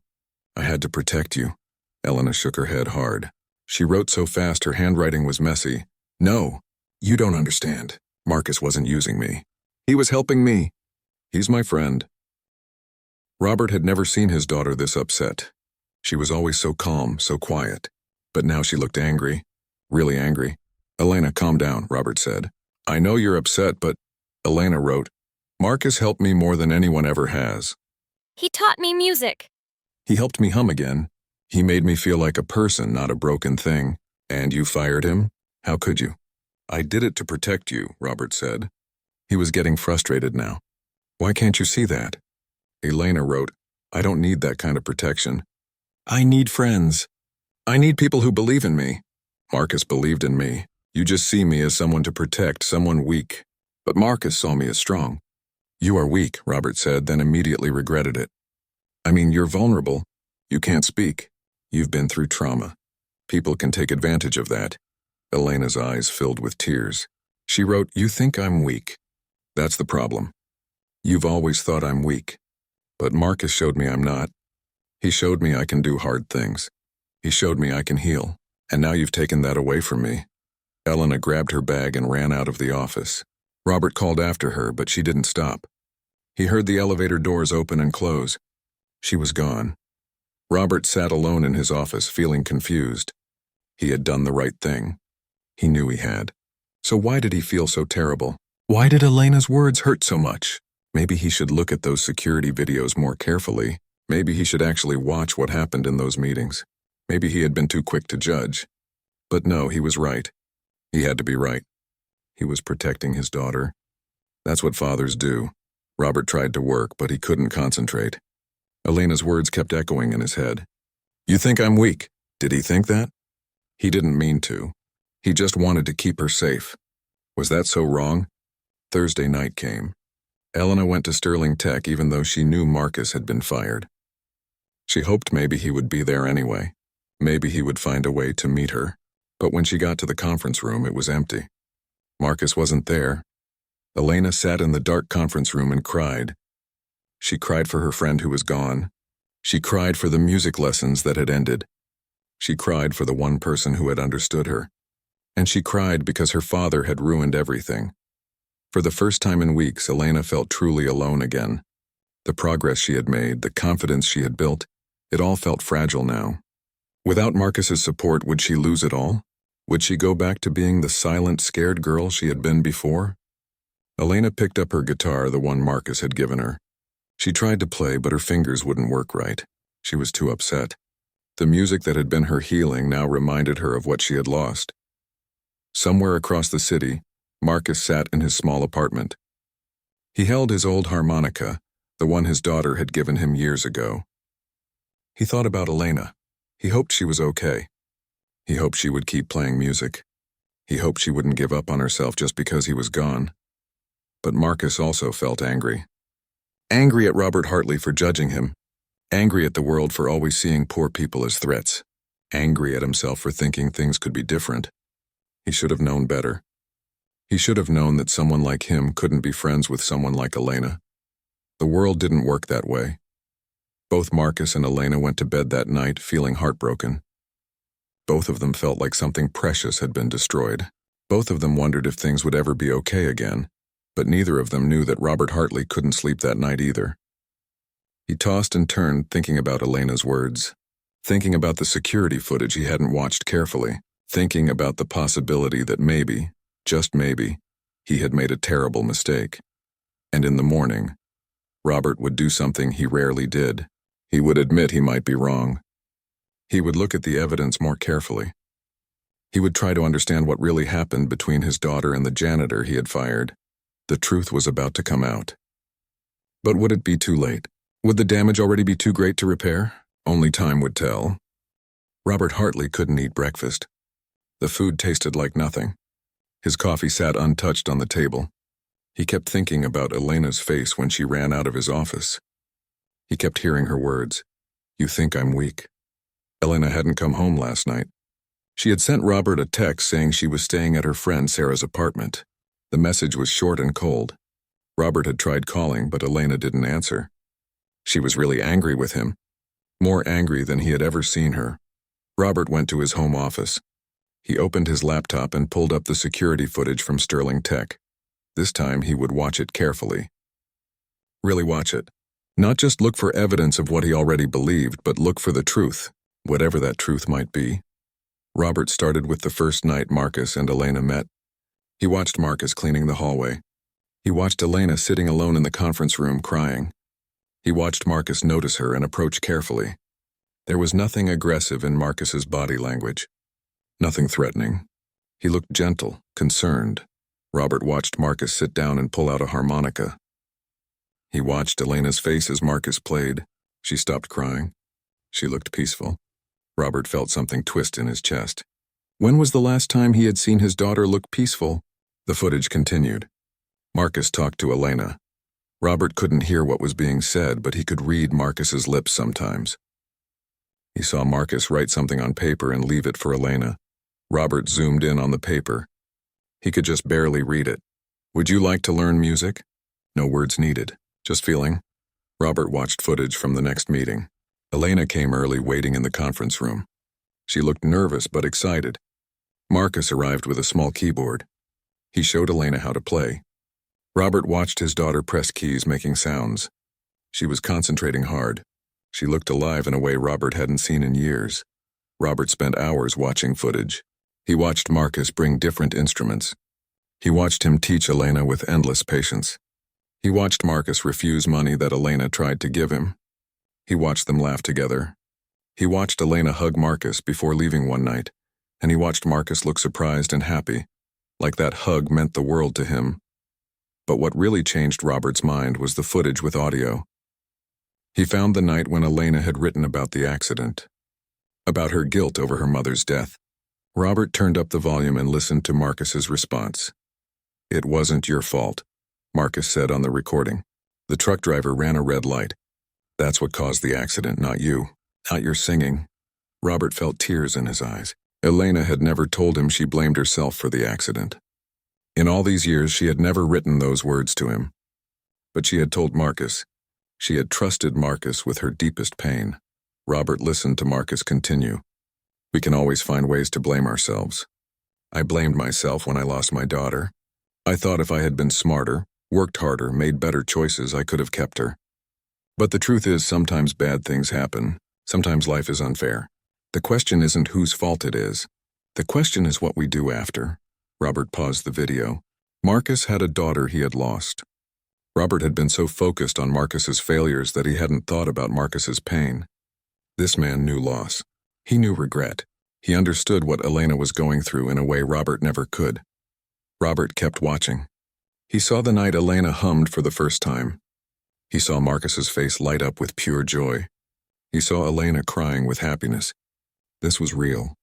I had to protect you." Elena shook her head hard. She wrote so fast her handwriting was messy. "No, you don't understand. Marcus wasn't using me. He was helping me. He's my friend." Robert had never seen his daughter this upset. She was always so calm, so quiet. But now she looked angry, really angry. "Elena, calm down," Robert said. "I know you're upset, but..." Elena wrote, "Marcus helped me more than anyone ever has. He taught me music. He helped me hum again. He made me feel like a person, not a broken thing. And you fired him? How could you?" "I did it to protect you," Robert said. He was getting frustrated now. "Why can't you see that?" Elena wrote, "I don't need that kind of protection. I need friends. I need people who believe in me. Marcus believed in me. You just see me as someone to protect, someone weak. But Marcus saw me as strong." "You are weak," Robert said, then immediately regretted it. "I mean, you're vulnerable. You can't speak. You've been through trauma. People can take advantage of that." Elena's eyes filled with tears. She wrote, "You think I'm weak. That's the problem. You've always thought I'm weak. But Marcus showed me I'm not. He showed me I can do hard things. He showed me I can heal. And now you've taken that away from me." Elena grabbed her bag and ran out of the office. Robert called after her, but she didn't stop. He heard the elevator doors open and close. She was gone. Robert sat alone in his office, feeling confused. He had done the right thing. He knew he had. So why did he feel so terrible? Why did Elena's words hurt so much? Maybe he should look at those security videos more carefully. Maybe he should actually watch what happened in those meetings. Maybe he had been too quick to judge. But no, he was right. He had to be right. He was protecting his daughter. That's what fathers do. Robert tried to work, but he couldn't concentrate. Elena's words kept echoing in his head. "You think I'm weak?" Did he think that? He didn't mean to. He just wanted to keep her safe. Was that so wrong? Thursday night came. Elena went to Sterling Tech even though she knew Marcus had been fired. She hoped maybe he would be there anyway. Maybe he would find a way to meet her. But when she got to the conference room, it was empty. Marcus wasn't there. Elena sat in the dark conference room and cried. She cried for her friend who was gone. She cried for the music lessons that had ended. She cried for the one person who had understood her. And she cried because her father had ruined everything. For the first time in weeks, Elena felt truly alone again. The progress she had made, the confidence she had built, it all felt fragile now. Without Marcus's support, would she lose it all? Would she go back to being the silent, scared girl she had been before? Elena picked up her guitar, the one Marcus had given her. She tried to play, but her fingers wouldn't work right. She was too upset. The music that had been her healing now reminded her of what she had lost. Somewhere across the city, Marcus sat in his small apartment. He held his old harmonica, the one his daughter had given him years ago. He thought about Elena. He hoped she was okay. He hoped she would keep playing music. He hoped she wouldn't give up on herself just because he was gone. But Marcus also felt angry. Angry at Robert Hartley for judging him. Angry at the world for always seeing poor people as threats. Angry at himself for thinking things could be different. He should have known better. He should have known that someone like him couldn't be friends with someone like Elena. The world didn't work that way. Both Marcus and Elena went to bed that night feeling heartbroken. Both of them felt like something precious had been destroyed. Both of them wondered if things would ever be okay again, but neither of them knew that Robert Hartley couldn't sleep that night either. He tossed and turned, thinking about Elena's words, thinking about the security footage he hadn't watched carefully, thinking about the possibility that maybe, just maybe, he had made a terrible mistake. And in the morning, Robert would do something he rarely did. He would admit he might be wrong. He would look at the evidence more carefully. He would try to understand what really happened between his daughter and the janitor he had fired. The truth was about to come out. But would it be too late? Would the damage already be too great to repair? Only time would tell. Robert Hartley couldn't eat breakfast. The food tasted like nothing. His coffee sat untouched on the table. He kept thinking about Elena's face when she ran out of his office. He kept hearing her words, "You think I'm weak." Elena hadn't come home last night. She had sent Robert a text saying she was staying at her friend Sarah's apartment. The message was short and cold. Robert had tried calling, but Elena didn't answer. She was really angry with him, more angry than he had ever seen her. Robert went to his home office. He opened his laptop and pulled up the security footage from Sterling Tech. This time he would watch it carefully. Really watch it. Not just look for evidence of what he already believed, but look for the truth, whatever that truth might be. Robert started with the first night Marcus and Elena met. He watched Marcus cleaning the hallway. He watched Elena sitting alone in the conference room crying. He watched Marcus notice her and approach carefully. There was nothing aggressive in Marcus's body language. Nothing threatening. He looked gentle, concerned. Robert watched Marcus sit down and pull out a harmonica. He watched Elena's face as Marcus played. She stopped crying. She looked peaceful. Robert felt something twist in his chest. When was the last time he had seen his daughter look peaceful? The footage continued. Marcus talked to Elena. Robert couldn't hear what was being said, but he could read Marcus's lips sometimes. He saw Marcus write something on paper and leave it for Elena. Robert zoomed in on the paper. He could just barely read it. "Would you like to learn music?" No words needed. Just feeling. Robert watched footage from the next meeting. Elena came early, waiting in the conference room. She looked nervous but excited. Marcus arrived with a small keyboard. He showed Elena how to play. Robert watched his daughter press keys, making sounds. She was concentrating hard. She looked alive in a way Robert hadn't seen in years. Robert spent hours watching footage. He watched Marcus bring different instruments. He watched him teach Elena with endless patience. He watched Marcus refuse money that Elena tried to give him. He watched them laugh together. He watched Elena hug Marcus before leaving one night, and he watched Marcus look surprised and happy, like that hug meant the world to him. But what really changed Robert's mind was the footage with audio. He found the night when Elena had written about the accident, about her guilt over her mother's death. Robert turned up the volume and listened to Marcus's response. "It wasn't your fault," Marcus said on the recording. "The truck driver ran a red light. That's what caused the accident, not you. Not your singing. Robert felt tears in his eyes. Elena had never told him she blamed herself for the accident. In all these years, she had never written those words to him. But she had told Marcus. She had trusted Marcus with her deepest pain. Robert listened to Marcus continue. We can always find ways to blame ourselves. I blamed myself when I lost my daughter. I thought if I had been smarter, worked harder, made better choices, I could have kept her. But the truth is, sometimes bad things happen. Sometimes life is unfair. The question isn't whose fault it is. The question is what we do after. Robert paused the video. Marcus had a daughter he had lost. Robert had been so focused on Marcus's failures that he hadn't thought about Marcus's pain. This man knew loss. He knew regret. He understood what Elena was going through in a way Robert never could. Robert kept watching. He saw the night Elena hummed for the first time. He saw Marcus's face light up with pure joy. He saw Elena crying with happiness. This was real.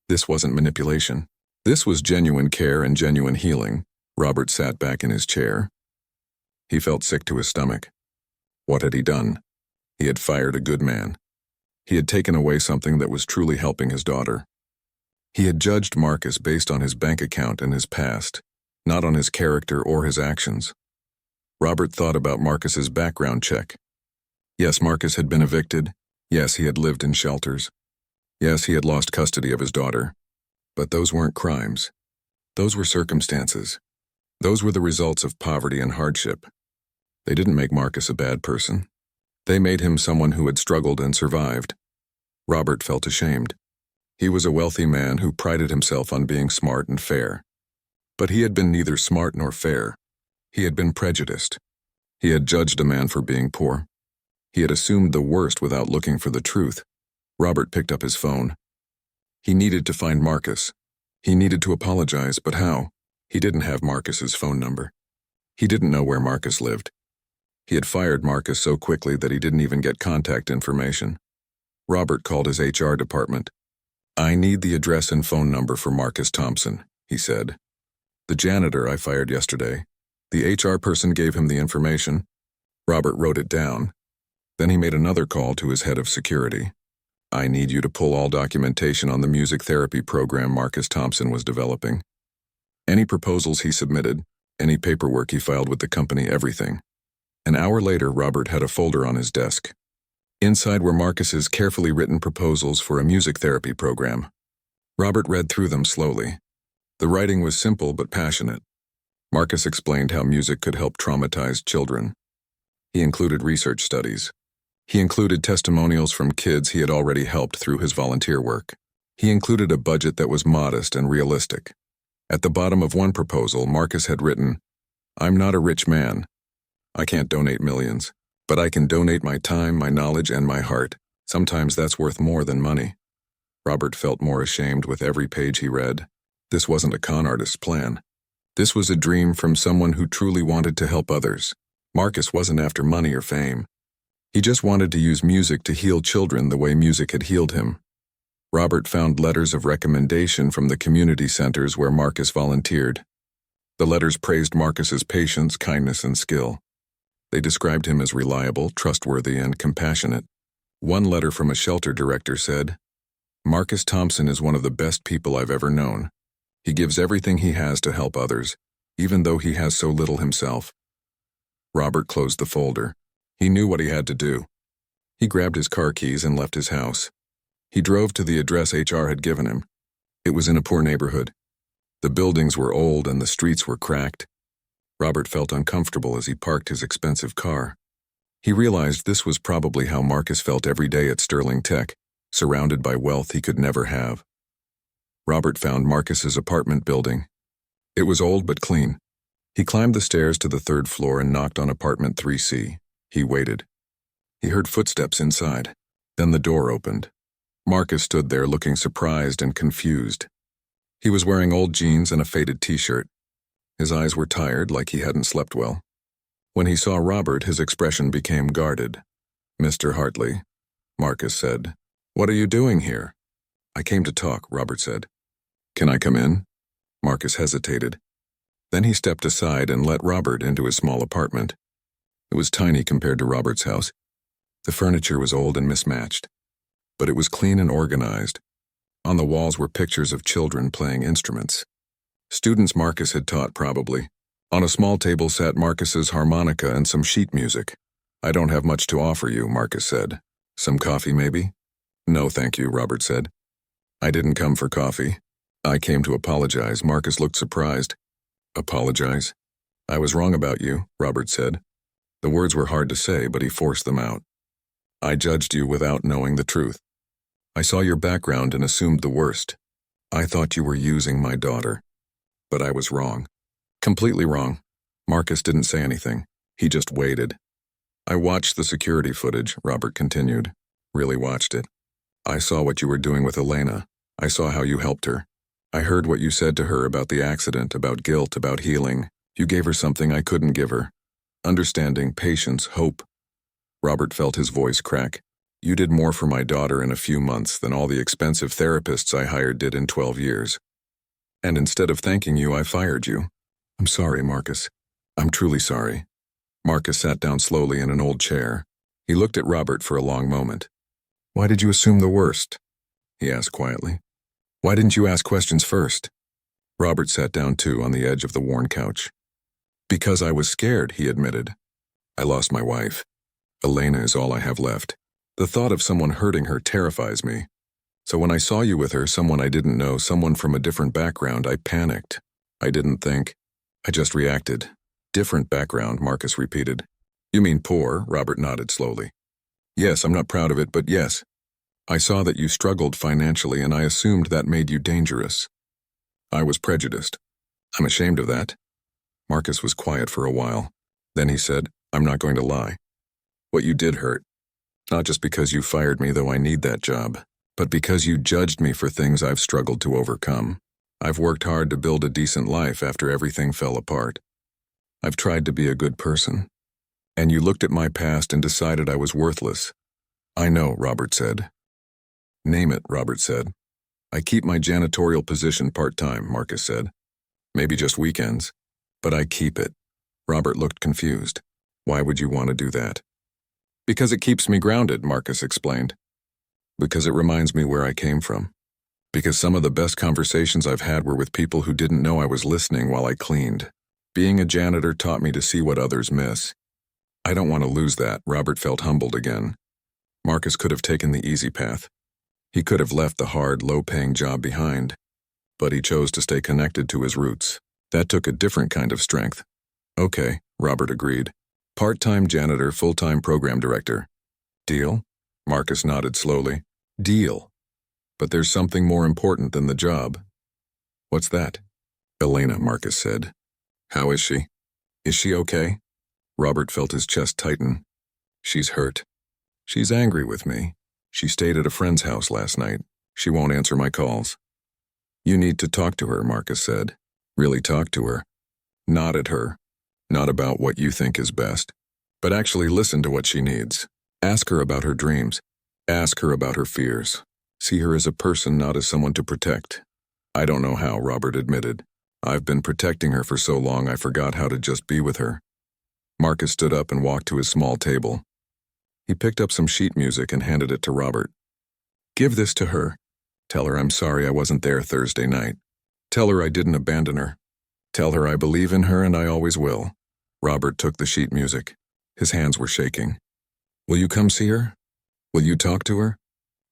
This wasn't manipulation. This was genuine care and genuine healing. Robert sat back in his chair. He felt sick to his stomach. What had he done? He had fired a good man. He had taken away something that was truly helping his daughter. He had judged Marcus based on his bank account and his past, not on his character or his actions. Robert thought about Marcus's background check. Yes, Marcus had been evicted. Yes, he had lived in shelters. Yes, he had lost custody of his daughter. But those weren't crimes. Those were circumstances. Those were the results of poverty and hardship. They didn't make Marcus a bad person. They made him someone who had struggled and survived. Robert felt ashamed. He was a wealthy man who prided himself on being smart and fair. But he had been neither smart nor fair. He had been prejudiced. He had judged a man for being poor. He had assumed the worst without looking for the truth. Robert picked up his phone. He needed to find Marcus. He needed to apologize, but how? He didn't have Marcus's phone number. He didn't know where Marcus lived. He had fired Marcus so quickly that he didn't even get contact information. Robert called his HR department. I need the address and phone number for Marcus Thompson, he said. The janitor I fired yesterday. The HR person gave him the information. Robert wrote it down. Then he made another call to his head of security. I need you to pull all documentation on the music therapy program Marcus Thompson was developing. Any proposals he submitted, any paperwork he filed with the company, everything. An hour later, Robert had a folder on his desk. Inside were Marcus's carefully written proposals for a music therapy program. Robert read through them slowly. The writing was simple but passionate. Marcus explained how music could help traumatized children. He included research studies. He included testimonials from kids he had already helped through his volunteer work. He included a budget that was modest and realistic. At the bottom of one proposal, Marcus had written, I'm not a rich man. I can't donate millions, but I can donate my time, my knowledge, and my heart. Sometimes that's worth more than money. Robert felt more ashamed with every page he read. This wasn't a con artist's plan. This was a dream from someone who truly wanted to help others. Marcus wasn't after money or fame. He just wanted to use music to heal children the way music had healed him. Robert found letters of recommendation from the community centers where Marcus volunteered. The letters praised Marcus's patience, kindness, and skill. They described him as reliable, trustworthy, and compassionate. One letter from a shelter director said, Marcus Thompson is one of the best people I've ever known. He gives everything he has to help others, even though he has so little himself. Robert closed the folder. He knew what he had to do. He grabbed his car keys and left his house. He drove to the address HR had given him. It was in a poor neighborhood. The buildings were old and the streets were cracked. Robert felt uncomfortable as he parked his expensive car. He realized this was probably how Marcus felt every day at Sterling Tech, surrounded by wealth he could never have. Robert found Marcus's apartment building. It was old but clean. He climbed the stairs to the third floor and knocked on apartment 3C. He waited. He heard footsteps inside. Then the door opened. Marcus stood there looking surprised and confused. He was wearing old jeans and a faded t-shirt. His eyes were tired, like he hadn't slept well. When he saw Robert, his expression became guarded. Mr. Hartley, Marcus said. What are you doing here? I came to talk, Robert said. Can I come in? Marcus hesitated. Then he stepped aside and let Robert into his small apartment. It was tiny compared to Robert's house. The furniture was old and mismatched, but it was clean and organized. On the walls were pictures of children playing instruments. Students Marcus had taught, probably. On a small table sat Marcus's harmonica and some sheet music. "I don't have much to offer you," Marcus said. "Some coffee, maybe?" "No, thank you," Robert said. "I didn't come for coffee. I came to apologize." Marcus looked surprised. "Apologize?" "I was wrong about you," Robert said. The words were hard to say, but he forced them out. "I judged you without knowing the truth. I saw your background and assumed the worst. I thought you were using my daughter. But I was wrong. Completely wrong." Marcus didn't say anything. He just waited. "I watched the security footage," Robert continued. "Really watched it. I saw what you were doing with Elena. I saw how you helped her. I heard what you said to her about the accident, about guilt, about healing. You gave her something I couldn't give her. Understanding, patience, hope." Robert felt his voice crack. "You did more for my daughter in a few months than all the expensive therapists I hired did in 12 years. And instead of thanking you, I fired you. I'm sorry, Marcus. I'm truly sorry." Marcus sat down slowly in an old chair. He looked at Robert for a long moment. "Why did you assume the worst?" he asked quietly. "Why didn't you ask questions first?" Robert sat down too on the edge of the worn couch. "Because I was scared," he admitted. "I lost my wife. Elena is all I have left. The thought of someone hurting her terrifies me. So when I saw you with her, someone I didn't know, someone from a different background, I panicked. I didn't think. I just reacted." "Different background," Marcus repeated. "You mean poor?" Robert nodded slowly. "Yes, I'm not proud of it, but yes. I saw that you struggled financially and I assumed that made you dangerous. I was prejudiced. I'm ashamed of that." Marcus was quiet for a while. Then he said, "I'm not going to lie. What you did hurt. Not just because you fired me, though I need that job, but because you judged me for things I've struggled to overcome. I've worked hard to build a decent life after everything fell apart. I've tried to be a good person. And you looked at my past and decided I was worthless." "I know," Robert said. "Name it," Robert said. "I keep my janitorial position part-time," Marcus said. "Maybe just weekends. But I keep it." Robert looked confused. "Why would you want to do that?" "Because it keeps me grounded," Marcus explained. "Because it reminds me where I came from. Because some of the best conversations I've had were with people who didn't know I was listening while I cleaned. Being a janitor taught me to see what others miss. I don't want to lose that." Robert felt humbled again. Marcus could have taken the easy path. He could have left the hard, low-paying job behind. But he chose to stay connected to his roots. That took a different kind of strength. "Okay," Robert agreed. "Part-time janitor, full-time program director. Deal?" Marcus nodded slowly. "Deal. But there's something more important than the job." "What's that?" "Elena," Marcus said. "How is she?" "Is she okay?" Robert felt his chest tighten. "She's hurt. She's angry with me. She stayed at a friend's house last night. She won't answer my calls." "You need to talk to her," Marcus said. "Really talk to her. Not at her. Not about what you think is best. But actually listen to what she needs. Ask her about her dreams. Ask her about her fears. See her as a person, not as someone to protect." "I don't know how," Robert admitted. "I've been protecting her for so long I forgot how to just be with her." Marcus stood up and walked to his small table. He picked up some sheet music and handed it to Robert. "Give this to her. Tell her I'm sorry I wasn't there Thursday night. Tell her I didn't abandon her. Tell her I believe in her and I always will." Robert took the sheet music. His hands were shaking. "Will you come see her? Will you talk to her?"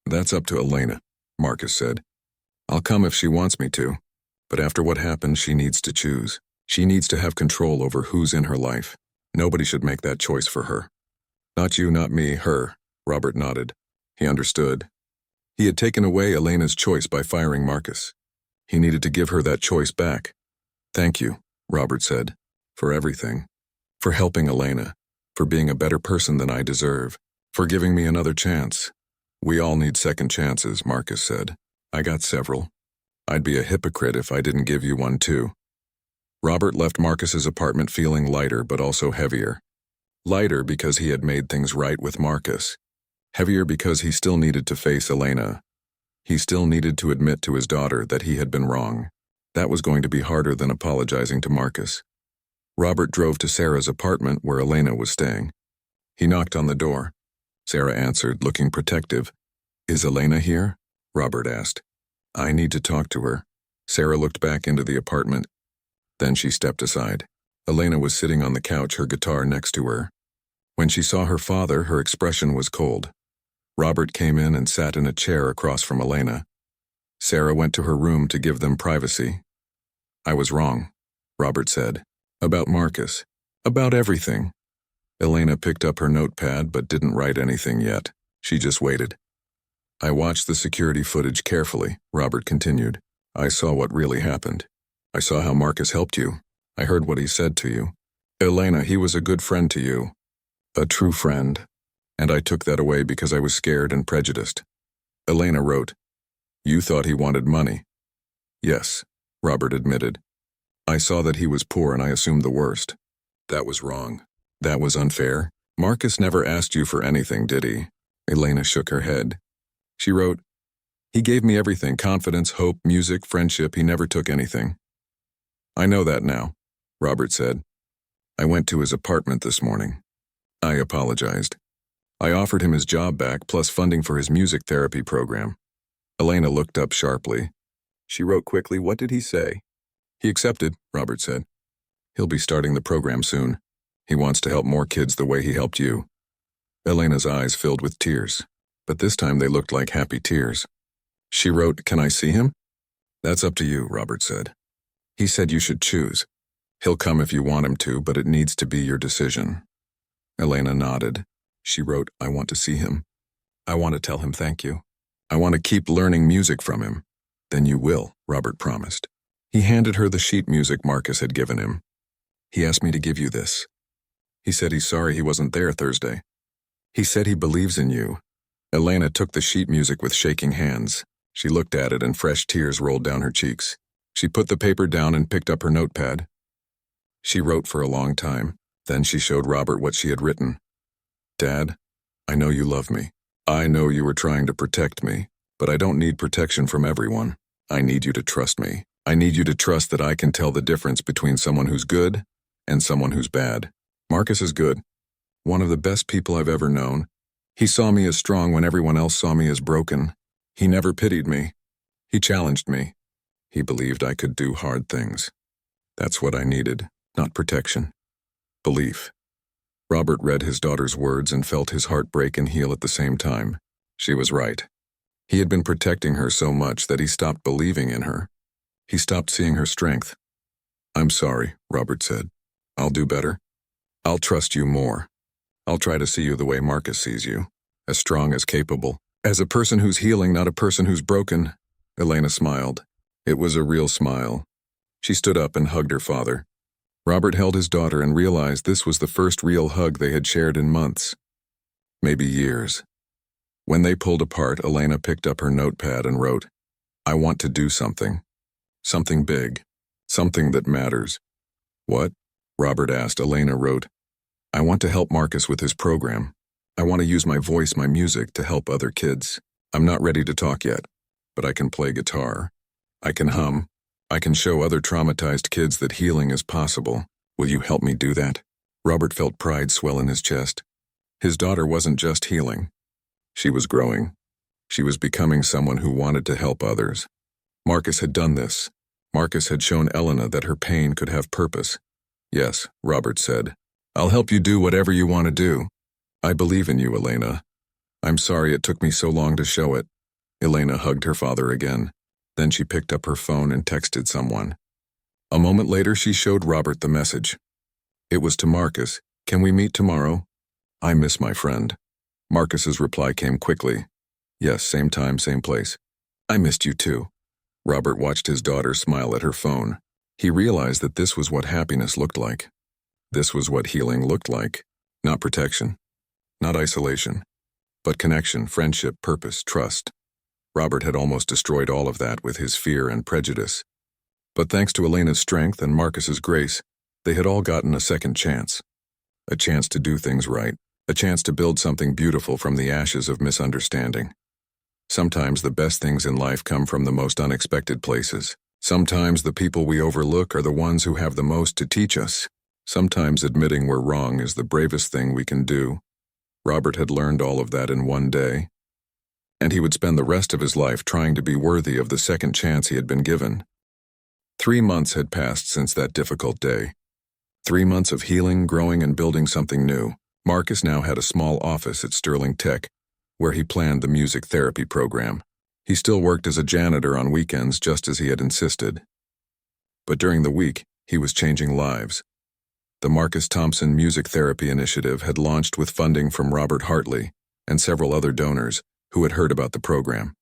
"That's up to Elena," Marcus said. "I'll come if she wants me to. But after what happened, she needs to choose. She needs to have control over who's in her life. Nobody should make that choice for her." "Not you, not me, her." Robert nodded. He understood. He had taken away Elena's choice by firing Marcus. He needed to give her that choice back. "Thank you," Robert said, "for everything. For helping Elena. For being a better person than I deserve. For giving me another chance." "We all need second chances," Marcus said. "I got several. I'd be a hypocrite if I didn't give you one too." Robert left Marcus's apartment feeling lighter but also heavier. Lighter because he had made things right with Marcus. Heavier because he still needed to face Elena. He still needed to admit to his daughter that he had been wrong. That was going to be harder than apologizing to Marcus. Robert drove to Sarah's apartment where Elena was staying. He knocked on the door. Sarah answered, looking protective. Is Elena here? Robert asked. I need to talk to her. Sarah looked back into the apartment. Then she stepped aside. Elena was sitting on the couch, her guitar next to her. When she saw her father, her expression was cold. Robert came in and sat in a chair across from Elena. Sarah went to her room to give them privacy. I was wrong, Robert said. About Marcus. About everything. Elena picked up her notepad but didn't write anything yet. She just waited. I watched the security footage carefully, Robert continued. I saw what really happened. I saw how Marcus helped you. I heard what he said to you. Elena, he was a good friend to you. A true friend. And I took that away because I was scared and prejudiced. Elena wrote, You thought he wanted money. Yes, Robert admitted. I saw that he was poor and I assumed the worst. That was wrong. That was unfair. Marcus never asked you for anything, did he? Elena shook her head. She wrote, He gave me everything, confidence, hope, music, friendship. He never took anything. I know that now, Robert said. I went to his apartment this morning. I apologized. I offered him his job back plus funding for his music therapy program. Elena looked up sharply. She wrote quickly, What did he say? He accepted, Robert said. He'll be starting the program soon. He wants to help more kids the way he helped you. Elena's eyes filled with tears, but this time they looked like happy tears. She wrote, Can I see him? That's up to you, Robert said. He said you should choose. He'll come if you want him to, but it needs to be your decision. Elena nodded. She wrote, I want to see him. I want to tell him thank you. I want to keep learning music from him. Then you will, Robert promised. He handed her the sheet music Marcus had given him. He asked me to give you this. He said he's sorry he wasn't there Thursday. He said he believes in you. Elena took the sheet music with shaking hands. She looked at it and fresh tears rolled down her cheeks. She put the paper down and picked up her notepad. She wrote for a long time. Then she showed Robert what she had written. Dad, I know you love me. I know you were trying to protect me, but I don't need protection from everyone. I need you to trust me. I need you to trust that I can tell the difference between someone who's good and someone who's bad. Marcus is good. One of the best people I've ever known. He saw me as strong when everyone else saw me as broken. He never pitied me. He challenged me. He believed I could do hard things. That's what I needed, not protection. Belief. Robert read his daughter's words and felt his heart break and heal at the same time. She was right. He had been protecting her so much that he stopped believing in her. He stopped seeing her strength. I'm sorry, Robert said. I'll do better. I'll trust you more. I'll try to see you the way Marcus sees you, as strong as capable, as a person who's healing, not a person who's broken. Elena smiled. It was a real smile. She stood up and hugged her father. Robert held his daughter and realized this was the first real hug they had shared in months, maybe years. When they pulled apart, Elena picked up her notepad and wrote, I want to do something. Something big. Something that matters. What? Robert asked. Elena wrote, I want to help Marcus with his program. I want to use my voice, my music, to help other kids. I'm not ready to talk yet, but I can play guitar. I can hum. I can show other traumatized kids that healing is possible. Will you help me do that? Robert felt pride swell in his chest. His daughter wasn't just healing. She was growing. She was becoming someone who wanted to help others. Marcus had done this. Marcus had shown Elena that her pain could have purpose. Yes, Robert said. I'll help you do whatever you want to do. I believe in you, Elena. I'm sorry it took me so long to show it. Elena hugged her father again. Then she picked up her phone and texted someone. A moment later, she showed Robert the message. It was to Marcus. Can we meet tomorrow? I miss my friend. Marcus's reply came quickly. Yes, same time, same place. I missed you too. Robert watched his daughter smile at her phone. He realized that this was what happiness looked like. This was what healing looked like. Not protection. Not isolation. But connection, friendship, purpose, trust. Robert had almost destroyed all of that with his fear and prejudice. But thanks to Elena's strength and Marcus's grace, they had all gotten a second chance. A chance to do things right. A chance to build something beautiful from the ashes of misunderstanding. Sometimes the best things in life come from the most unexpected places. Sometimes the people we overlook are the ones who have the most to teach us. Sometimes admitting we're wrong is the bravest thing we can do. Robert had learned all of that in one day, and he would spend the rest of his life trying to be worthy of the second chance he had been given. 3 months had passed since that difficult day. 3 months of healing, growing, and building something new. Marcus now had a small office at Sterling Tech, where he planned the music therapy program. He still worked as a janitor on weekends just as he had insisted. But during the week, he was changing lives. The Marcus Thompson Music Therapy Initiative had launched with funding from Robert Hartley and several other donors who had heard about the program.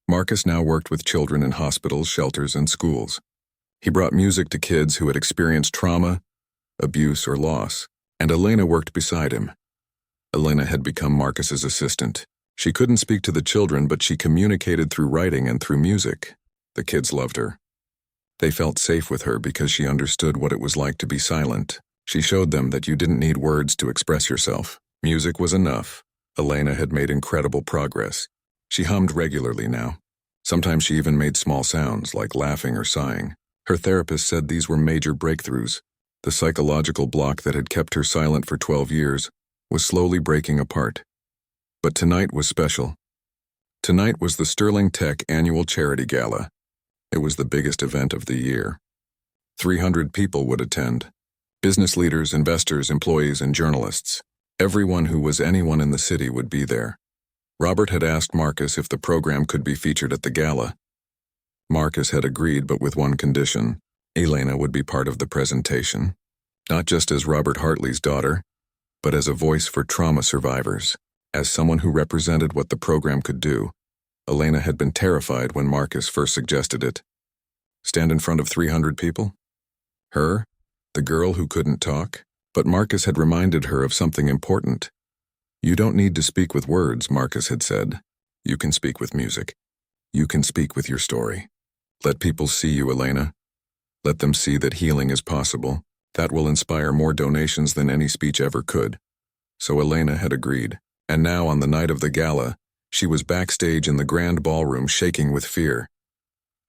Marcus now worked with children in hospitals, shelters, and schools. He brought music to kids who had experienced trauma, abuse, or loss, and Elena worked beside him. Elena had become Marcus's assistant. She couldn't speak to the children, but she communicated through writing and through music. The kids loved her. They felt safe with her because she understood what it was like to be silent. She showed them that you didn't need words to express yourself. Music was enough. Elena had made incredible progress. She hummed regularly now. Sometimes she even made small sounds, like laughing or sighing. Her therapist said these were major breakthroughs. The psychological block that had kept her silent for 12 years was slowly breaking apart. But tonight was special. Tonight was the Sterling Tech Annual Charity Gala. It was the biggest event of the year. 300 people would attend. Business leaders, investors, employees, and journalists. Everyone who was anyone in the city would be there. Robert had asked Marcus if the program could be featured at the gala. Marcus had agreed, but with one condition. Elena would be part of the presentation. Not just as Robert Hartley's daughter, but as a voice for trauma survivors. As someone who represented what the program could do. Elena had been terrified when Marcus first suggested it. Stand in front of 300 people? Her? The girl who couldn't talk? But Marcus had reminded her of something important. You don't need to speak with words, Marcus had said. You can speak with music. You can speak with your story. Let people see you, Elena. Let them see that healing is possible. That will inspire more donations than any speech ever could. So Elena had agreed. And now, on the night of the gala, she was backstage in the grand ballroom shaking with fear.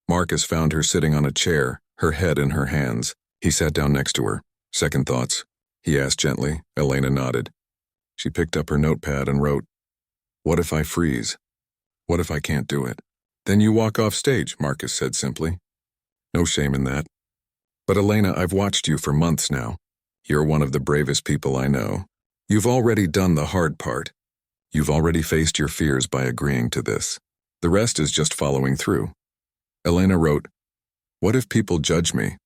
Marcus found her sitting on a chair, her head in her hands. He sat down next to her. Second thoughts? He asked gently. Elena nodded. She picked up her notepad and wrote, "What if I freeze? What if I can't do it?" "Then you walk off stage," Marcus said simply. "No shame in that. But Elena, I've watched you for months now. You're one of the bravest people I know. You've already done the hard part. You've already faced your fears by agreeing to this. The rest is just following through." Elena wrote, "What if people judge me?"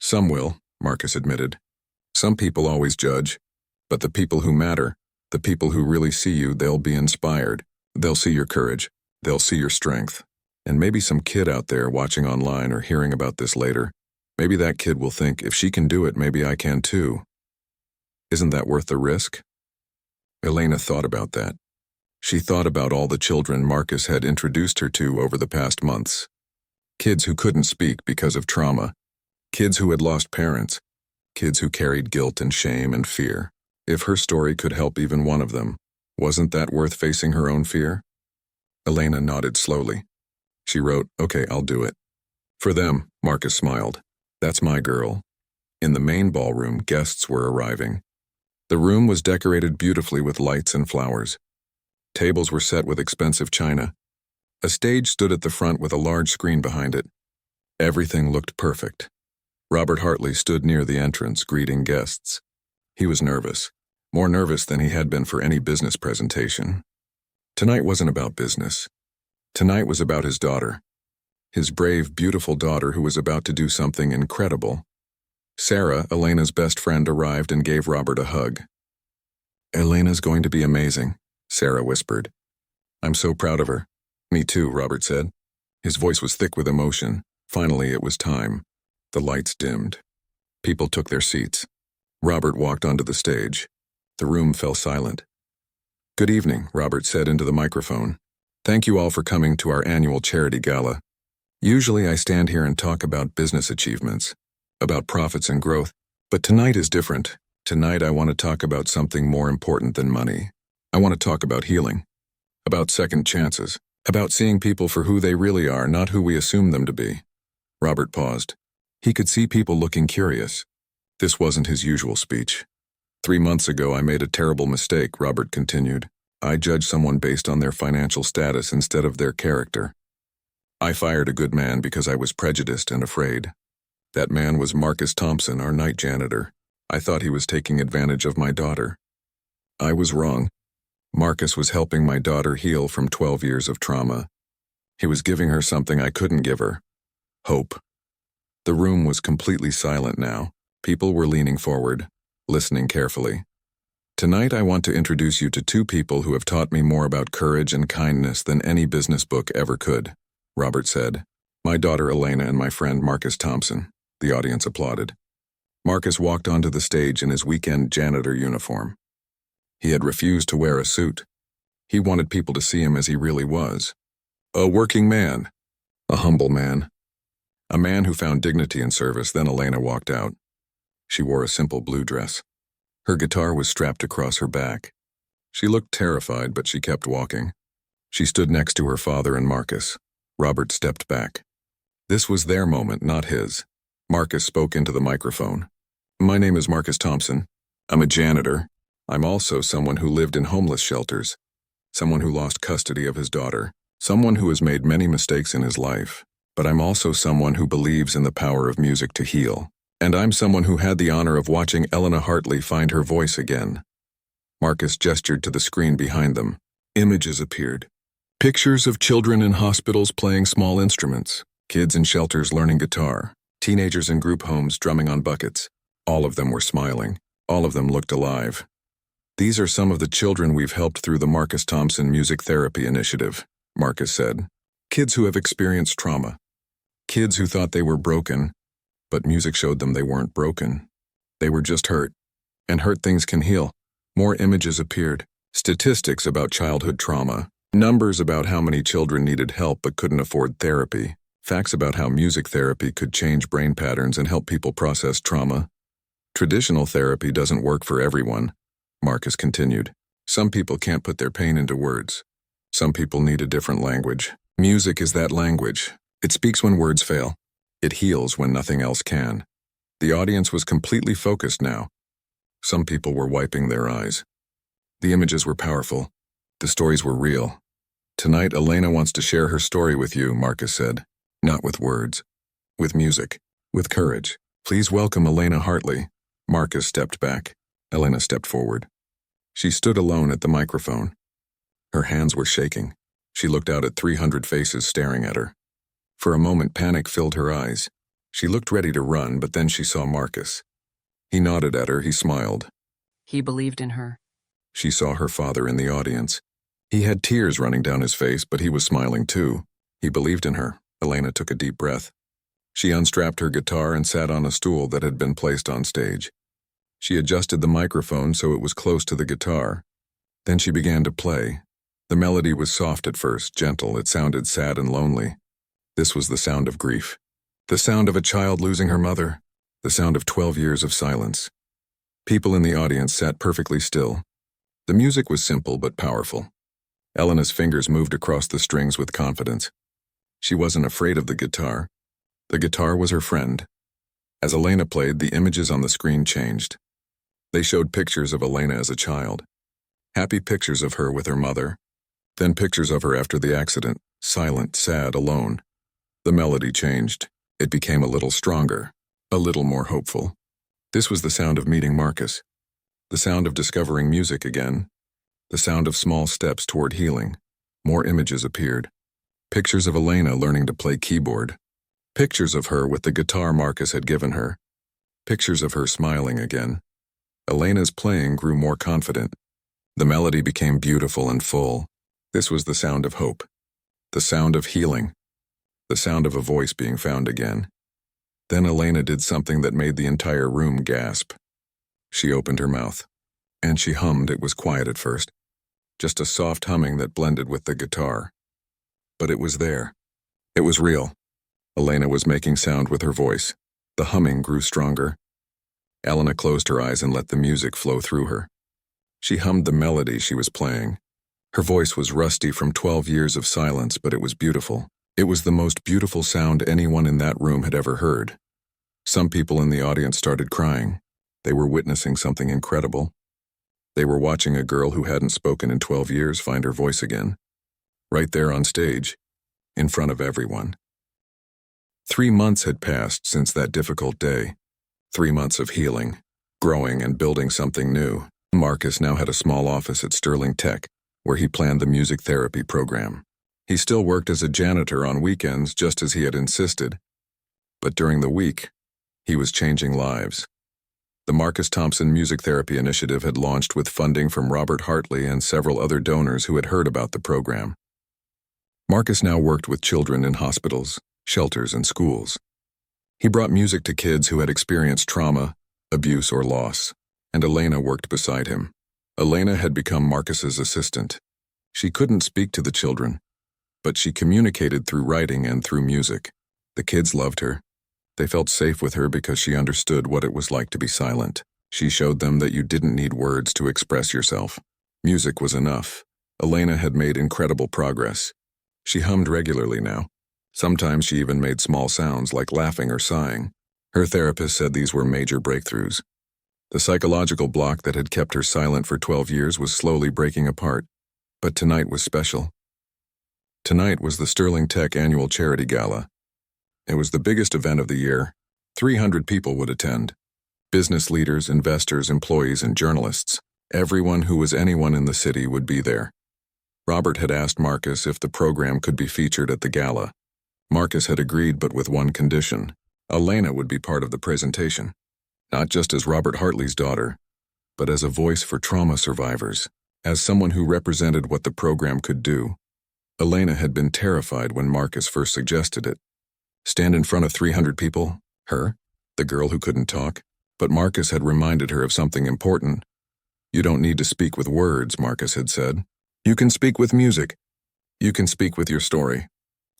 "Some will," Marcus admitted. "Some people always judge. But the people who matter, the people who really see you, they'll be inspired. They'll see your courage. They'll see your strength. And maybe some kid out there watching online or hearing about this later, maybe that kid will think, if she can do it, maybe I can too. Isn't that worth the risk?" Elena thought about that. She thought about all the children Marcus had introduced her to over the past months. Kids who couldn't speak because of trauma. Kids who had lost parents. Kids who carried guilt and shame and fear. If her story could help even one of them, wasn't that worth facing her own fear? Elena nodded slowly. She wrote, "Okay, I'll do it." "For them," Marcus smiled. "That's my girl." In the main ballroom, guests were arriving. The room was decorated beautifully with lights and flowers. Tables were set with expensive china. A stage stood at the front with a large screen behind it. Everything looked perfect. Robert Hartley stood near the entrance, greeting guests. He was nervous, more nervous than he had been for any business presentation. Tonight wasn't about business. Tonight was about his daughter. His brave, beautiful daughter who was about to do something incredible. Sarah, Elena's best friend, arrived and gave Robert a hug. "Elena's going to be amazing," Sarah whispered. "I'm so proud of her." "Me too," Robert said. His voice was thick with emotion. Finally, it was time. The lights dimmed. People took their seats. Robert walked onto the stage. The room fell silent. "Good evening," Robert said into the microphone. "Thank you all for coming to our annual charity gala. Usually I stand here and talk about business achievements, about profits and growth, but tonight is different. Tonight I want to talk about something more important than money. I want to talk about healing, about second chances, about seeing people for who they really are, not who we assume them to be." Robert paused. He could see people looking curious. This wasn't his usual speech. 3 months ago, I made a terrible mistake, Robert continued. I judged someone based on their financial status instead of their character. I fired a good man because I was prejudiced and afraid. That man was Marcus Thompson, our night janitor. I thought he was taking advantage of my daughter. I was wrong. Marcus was helping my daughter heal from 12 years of trauma. He was giving her something I couldn't give her. Hope. The room was completely silent now. People were leaning forward, listening carefully. Tonight I want to introduce you to two people who have taught me more about courage and kindness than any business book ever could, Robert said. My daughter Elena and my friend Marcus Thompson. The audience applauded. Marcus walked onto the stage in his weekend janitor uniform. He had refused to wear a suit. He wanted people to see him as he really was. A working man. A humble man. A man who found dignity in service. Then Elena walked out. She wore a simple blue dress. Her guitar was strapped across her back. She looked terrified, but she kept walking. She stood next to her father and Marcus. Robert stepped back. This was their moment, not his. Marcus spoke into the microphone. My name is Marcus Thompson. I'm a janitor. I'm also someone who lived in homeless shelters. Someone who lost custody of his daughter. Someone who has made many mistakes in his life. But I'm also someone who believes in the power of music to heal. And I'm someone who had the honor of watching Elena Hartley find her voice again. Marcus gestured to the screen behind them. Images appeared. Pictures of children in hospitals playing small instruments. Kids in shelters learning guitar. Teenagers in group homes drumming on buckets. All of them were smiling. All of them looked alive. These are some of the children we've helped through the Marcus Thompson Music Therapy Initiative, Marcus said. Kids who have experienced trauma. Kids who thought they were broken, but music showed them they weren't broken. They were just hurt. And hurt things can heal. More images appeared. Statistics about childhood trauma. Numbers about how many children needed help but couldn't afford therapy. Facts about how music therapy could change brain patterns and help people process trauma. Traditional therapy doesn't work for everyone, Marcus continued. Some people can't put their pain into words. Some people need a different language. Music is that language. It speaks when words fail. It heals when nothing else can. The audience was completely focused now. Some people were wiping their eyes. The images were powerful. The stories were real. Tonight, Elena wants to share her story with you, Marcus said. Not with words. With music. With courage. Please welcome Elena Hartley. Marcus stepped back. Elena stepped forward. She stood alone at the microphone. Her hands were shaking. She looked out at 300 faces staring at her. For a moment, panic filled her eyes. She looked ready to run, but then she saw Marcus. He nodded at her, he smiled. He believed in her. She saw her father in the audience. He had tears running down his face, but he was smiling too. He believed in her. Elena took a deep breath. She unstrapped her guitar and sat on a stool that had been placed on stage. She adjusted the microphone so it was close to the guitar. Then she began to play. The melody was soft at first, gentle. It sounded sad and lonely. This was the sound of grief. The sound of a child losing her mother. The sound of 12 years of silence. People in the audience sat perfectly still. The music was simple but powerful. Elena's fingers moved across the strings with confidence. She wasn't afraid of the guitar. The guitar was her friend. As Elena played, the images on the screen changed. They showed pictures of Elena as a child. Happy pictures of her with her mother. Then pictures of her after the accident, silent, sad, alone. The melody changed. It became a little stronger, a little more hopeful. This was the sound of meeting Marcus. The sound of discovering music again. The sound of small steps toward healing. More images appeared. Pictures of Elena learning to play keyboard. Pictures of her with the guitar Marcus had given her. Pictures of her smiling again. Elena's playing grew more confident. The melody became beautiful and full. This was the sound of hope. The sound of healing. The sound of a voice being found again. Then Elena did something that made the entire room gasp. She opened her mouth. And she hummed. It was quiet at first. Just a soft humming that blended with the guitar. But it was there. It was real. Elena was making sound with her voice. The humming grew stronger. Elena closed her eyes and let the music flow through her. She hummed the melody she was playing. Her voice was rusty from 12 years of silence, but it was beautiful. It was the most beautiful sound anyone in that room had ever heard. Some people in the audience started crying. They were witnessing something incredible. They were watching a girl who hadn't spoken in 12 years find her voice again. Right there on stage, in front of everyone. 3 months had passed since that difficult day. 3 months of healing, growing, and building something new. Marcus now had a small office at Sterling Tech, where he planned the music therapy program. He still worked as a janitor on weekends, just as he had insisted. But during the week, he was changing lives. The Marcus Thompson Music Therapy Initiative had launched with funding from Robert Hartley and several other donors who had heard about the program. Marcus now worked with children in hospitals, shelters, and schools. He brought music to kids who had experienced trauma, abuse, or loss, and Elena worked beside him. Elena had become Marcus's assistant. She couldn't speak to the children, but she communicated through writing and through music. The kids loved her. They felt safe with her because she understood what it was like to be silent. She showed them that you didn't need words to express yourself. Music was enough. Elena had made incredible progress. She hummed regularly now. Sometimes she even made small sounds like laughing or sighing. Her therapist said these were major breakthroughs. The psychological block that had kept her silent for 12 years was slowly breaking apart. But tonight was special. Tonight was the Sterling Tech Annual Charity Gala. It was the biggest event of the year. 300 people would attend. Business leaders, investors, employees, and journalists. Everyone who was anyone in the city would be there. Robert had asked Marcus if the program could be featured at the gala. Marcus had agreed, but with one condition. Elena would be part of the presentation. Not just as Robert Hartley's daughter, but as a voice for trauma survivors, as someone who represented what the program could do. Elena had been terrified when Marcus first suggested it. Stand in front of 300 people? Her? The girl who couldn't talk? But Marcus had reminded her of something important. You don't need to speak with words, Marcus had said. You can speak with music. You can speak with your story.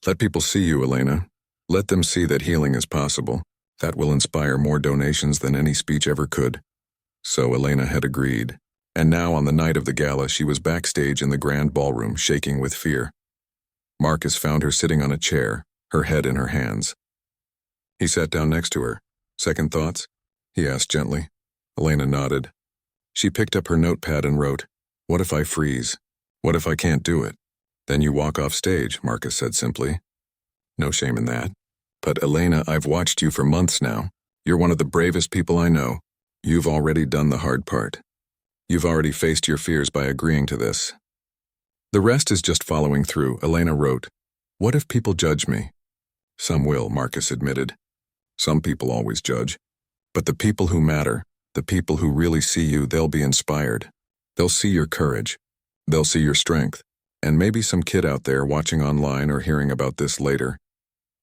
Let people see you, Elena. Let them see that healing is possible. That will inspire more donations than any speech ever could. So Elena had agreed. And now on the night of the gala, she was backstage in the grand ballroom, shaking with fear. Marcus found her sitting on a chair, her head in her hands. He sat down next to her. Second thoughts? He asked gently. Elena nodded. She picked up her notepad and wrote, "What if I freeze? What if I can't do it?" "Then you walk off stage," Marcus said simply. "No shame in that. But Elena, I've watched you for months now. You're one of the bravest people I know. You've already done the hard part. You've already faced your fears by agreeing to this. The rest is just following through," Elena wrote. "What if people judge me?" "Some will," Marcus admitted. "Some people always judge. But the people who matter, the people who really see you, they'll be inspired. They'll see your courage. They'll see your strength. And maybe some kid out there watching online or hearing about this later,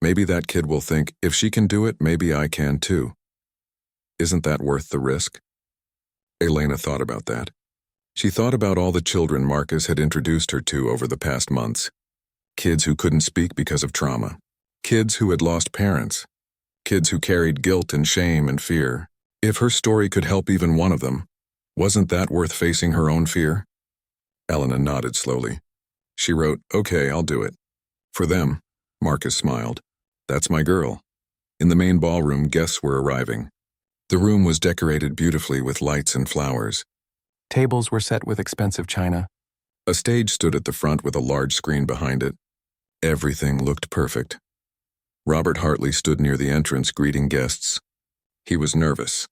maybe that kid will think, if she can do it, maybe I can too. Isn't that worth the risk?" Elena thought about that. She thought about all the children Marcus had introduced her to over the past months. Kids who couldn't speak because of trauma. Kids who had lost parents. Kids who carried guilt and shame and fear. If her story could help even one of them, wasn't that worth facing her own fear? Elena nodded slowly. She wrote, "Okay, I'll do it." For them, Marcus smiled. "That's my girl." In the main ballroom, guests were arriving. The room was decorated beautifully with lights and flowers. Tables were set with expensive china. A stage stood at the front with a large screen behind it. Everything looked perfect. Robert Hartley stood near the entrance greeting guests. He was nervous.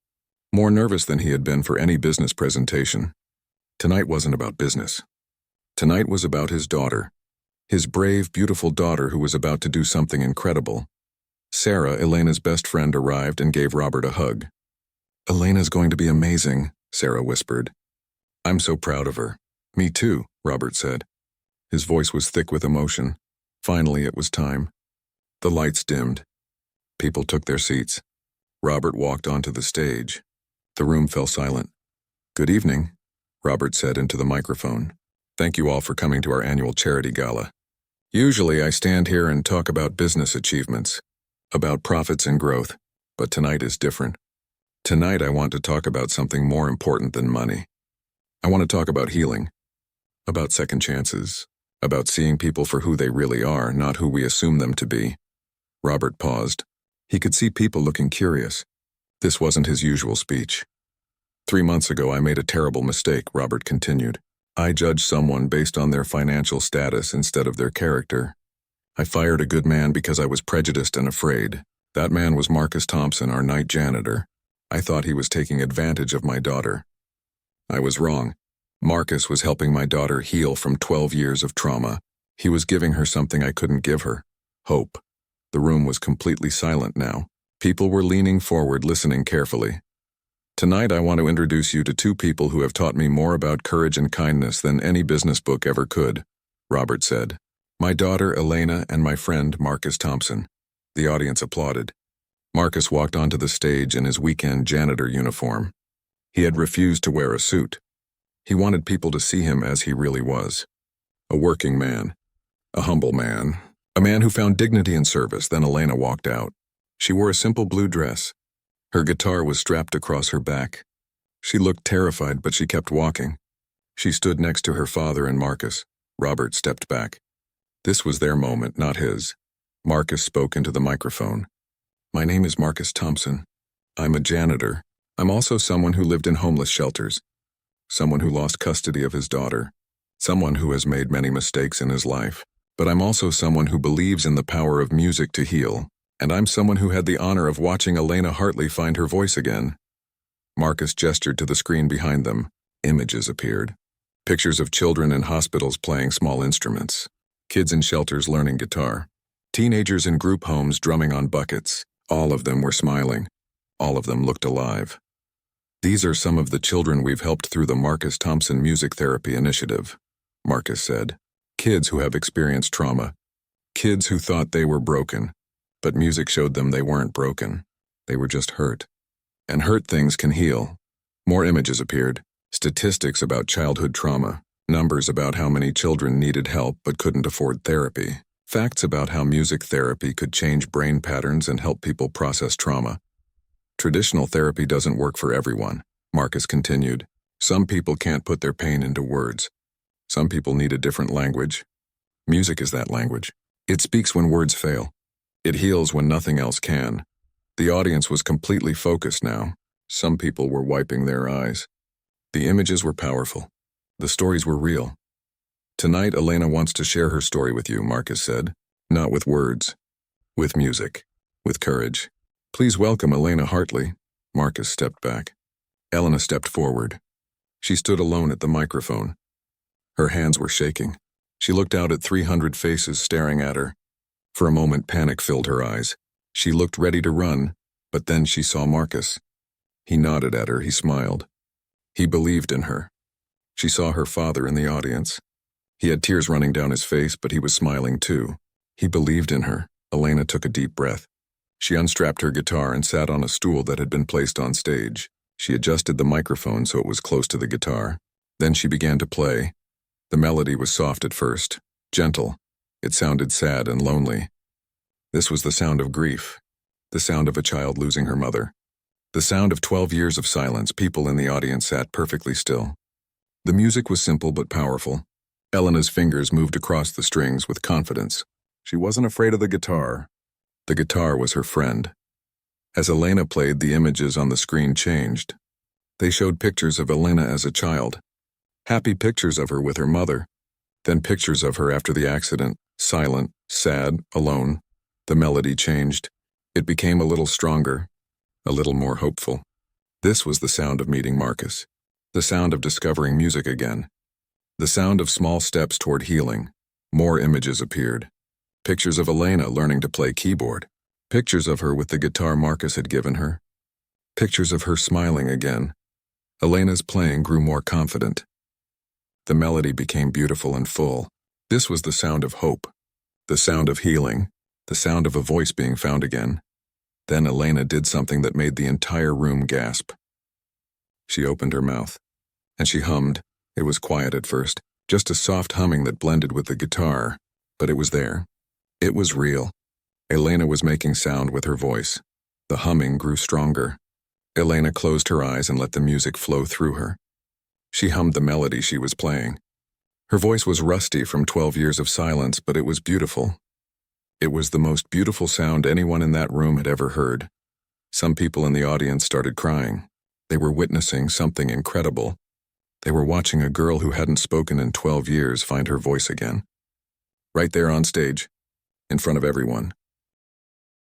More nervous than he had been for any business presentation. Tonight wasn't about business. Tonight was about his daughter. His brave, beautiful daughter who was about to do something incredible. Sarah, Elena's best friend, arrived and gave Robert a hug. "Elena's going to be amazing," Sarah whispered. "I'm so proud of her." "Me too," Robert said. His voice was thick with emotion. Finally, it was time. The lights dimmed. People took their seats. Robert walked onto the stage. The room fell silent. "Good evening," Robert said into the microphone. "Thank you all for coming to our annual charity gala. Usually I stand here and talk about business achievements, about profits and growth, but tonight is different. Tonight I want to talk about something more important than money. I want to talk about healing, about second chances, about seeing people for who they really are, not who we assume them to be." Robert paused. He could see people looking curious. This wasn't his usual speech. 3 months ago, I made a terrible mistake, Robert continued. I judged someone based on their financial status instead of their character. I fired a good man because I was prejudiced and afraid. That man was Marcus Thompson, our night janitor. I thought he was taking advantage of my daughter. I was wrong. Marcus was helping my daughter heal from 12 years of trauma. He was giving her something I couldn't give her: hope. The room was completely silent now. People were leaning forward, listening carefully. Tonight, I want to introduce you to two people who have taught me more about courage and kindness than any business book ever could, Robert said. My daughter, Elena, and my friend, Marcus Thompson. The audience applauded. Marcus walked onto the stage in his weekend janitor uniform. He had refused to wear a suit. He wanted people to see him as he really was. A working man. A humble man. A man who found dignity in service. Then Elena walked out. She wore a simple blue dress. Her guitar was strapped across her back. She looked terrified, but she kept walking. She stood next to her father and Marcus. Robert stepped back. This was their moment, not his. Marcus spoke into the microphone. My name is Marcus Thompson. I'm a janitor. I'm also someone who lived in homeless shelters. Someone who lost custody of his daughter. Someone who has made many mistakes in his life. But I'm also someone who believes in the power of music to heal. And I'm someone who had the honor of watching Elena Hartley find her voice again. Marcus gestured to the screen behind them. Images appeared. Pictures of children in hospitals playing small instruments. Kids in shelters learning guitar. Teenagers in group homes drumming on buckets. All of them were smiling. All of them looked alive. These are some of the children we've helped through the Marcus Thompson Music Therapy Initiative, Marcus said. Kids who have experienced trauma. Kids who thought they were broken. But music showed them they weren't broken. They were just hurt. And hurt things can heal. More images appeared. Statistics about childhood trauma. Numbers about how many children needed help but couldn't afford therapy. Facts about how music therapy could change brain patterns and help people process trauma. Traditional therapy doesn't work for everyone, Marcus continued. Some people can't put their pain into words. Some people need a different language. Music is that language. It speaks when words fail. It heals when nothing else can. The audience was completely focused now. Some people were wiping their eyes. The images were powerful. The stories were real. Tonight, Elena wants to share her story with you, Marcus said. Not with words. With music. With courage. Please welcome Elena Hartley. Marcus stepped back. Elena stepped forward. She stood alone at the microphone. Her hands were shaking. She looked out at 300 faces staring at her. For a moment, panic filled her eyes. She looked ready to run, but then she saw Marcus. He nodded at her, he smiled. He believed in her. She saw her father in the audience. He had tears running down his face, but he was smiling too. He believed in her. Elena took a deep breath. She unstrapped her guitar and sat on a stool that had been placed on stage. She adjusted the microphone so it was close to the guitar. Then she began to play. The melody was soft at first, gentle. It sounded sad and lonely. This was the sound of grief, the sound of a child losing her mother. The sound of 12 years of silence. People in the audience sat perfectly still. The music was simple but powerful. Elena's fingers moved across the strings with confidence. She wasn't afraid of the guitar. The guitar was her friend. As Elena played, the images on the screen changed. They showed pictures of Elena as a child. Happy pictures of her with her mother. Then pictures of her after the accident, silent, sad, alone. The melody changed. It became a little stronger, a little more hopeful. This was the sound of meeting Marcus. The sound of discovering music again. The sound of small steps toward healing. More images appeared. Pictures of Elena learning to play keyboard. Pictures of her with the guitar Marcus had given her. Pictures of her smiling again. Elena's playing grew more confident. The melody became beautiful and full. This was the sound of hope. The sound of healing. The sound of a voice being found again. Then Elena did something that made the entire room gasp. She opened her mouth. And she hummed. It was quiet at first, just a soft humming that blended with the guitar. But it was there. It was real. Elena was making sound with her voice. The humming grew stronger. Elena closed her eyes and let the music flow through her. She hummed the melody she was playing. Her voice was rusty from 12 years of silence, but it was beautiful. It was the most beautiful sound anyone in that room had ever heard. Some people in the audience started crying. They were witnessing something incredible. They were watching a girl who hadn't spoken in 12 years find her voice again. Right there on stage, in front of everyone.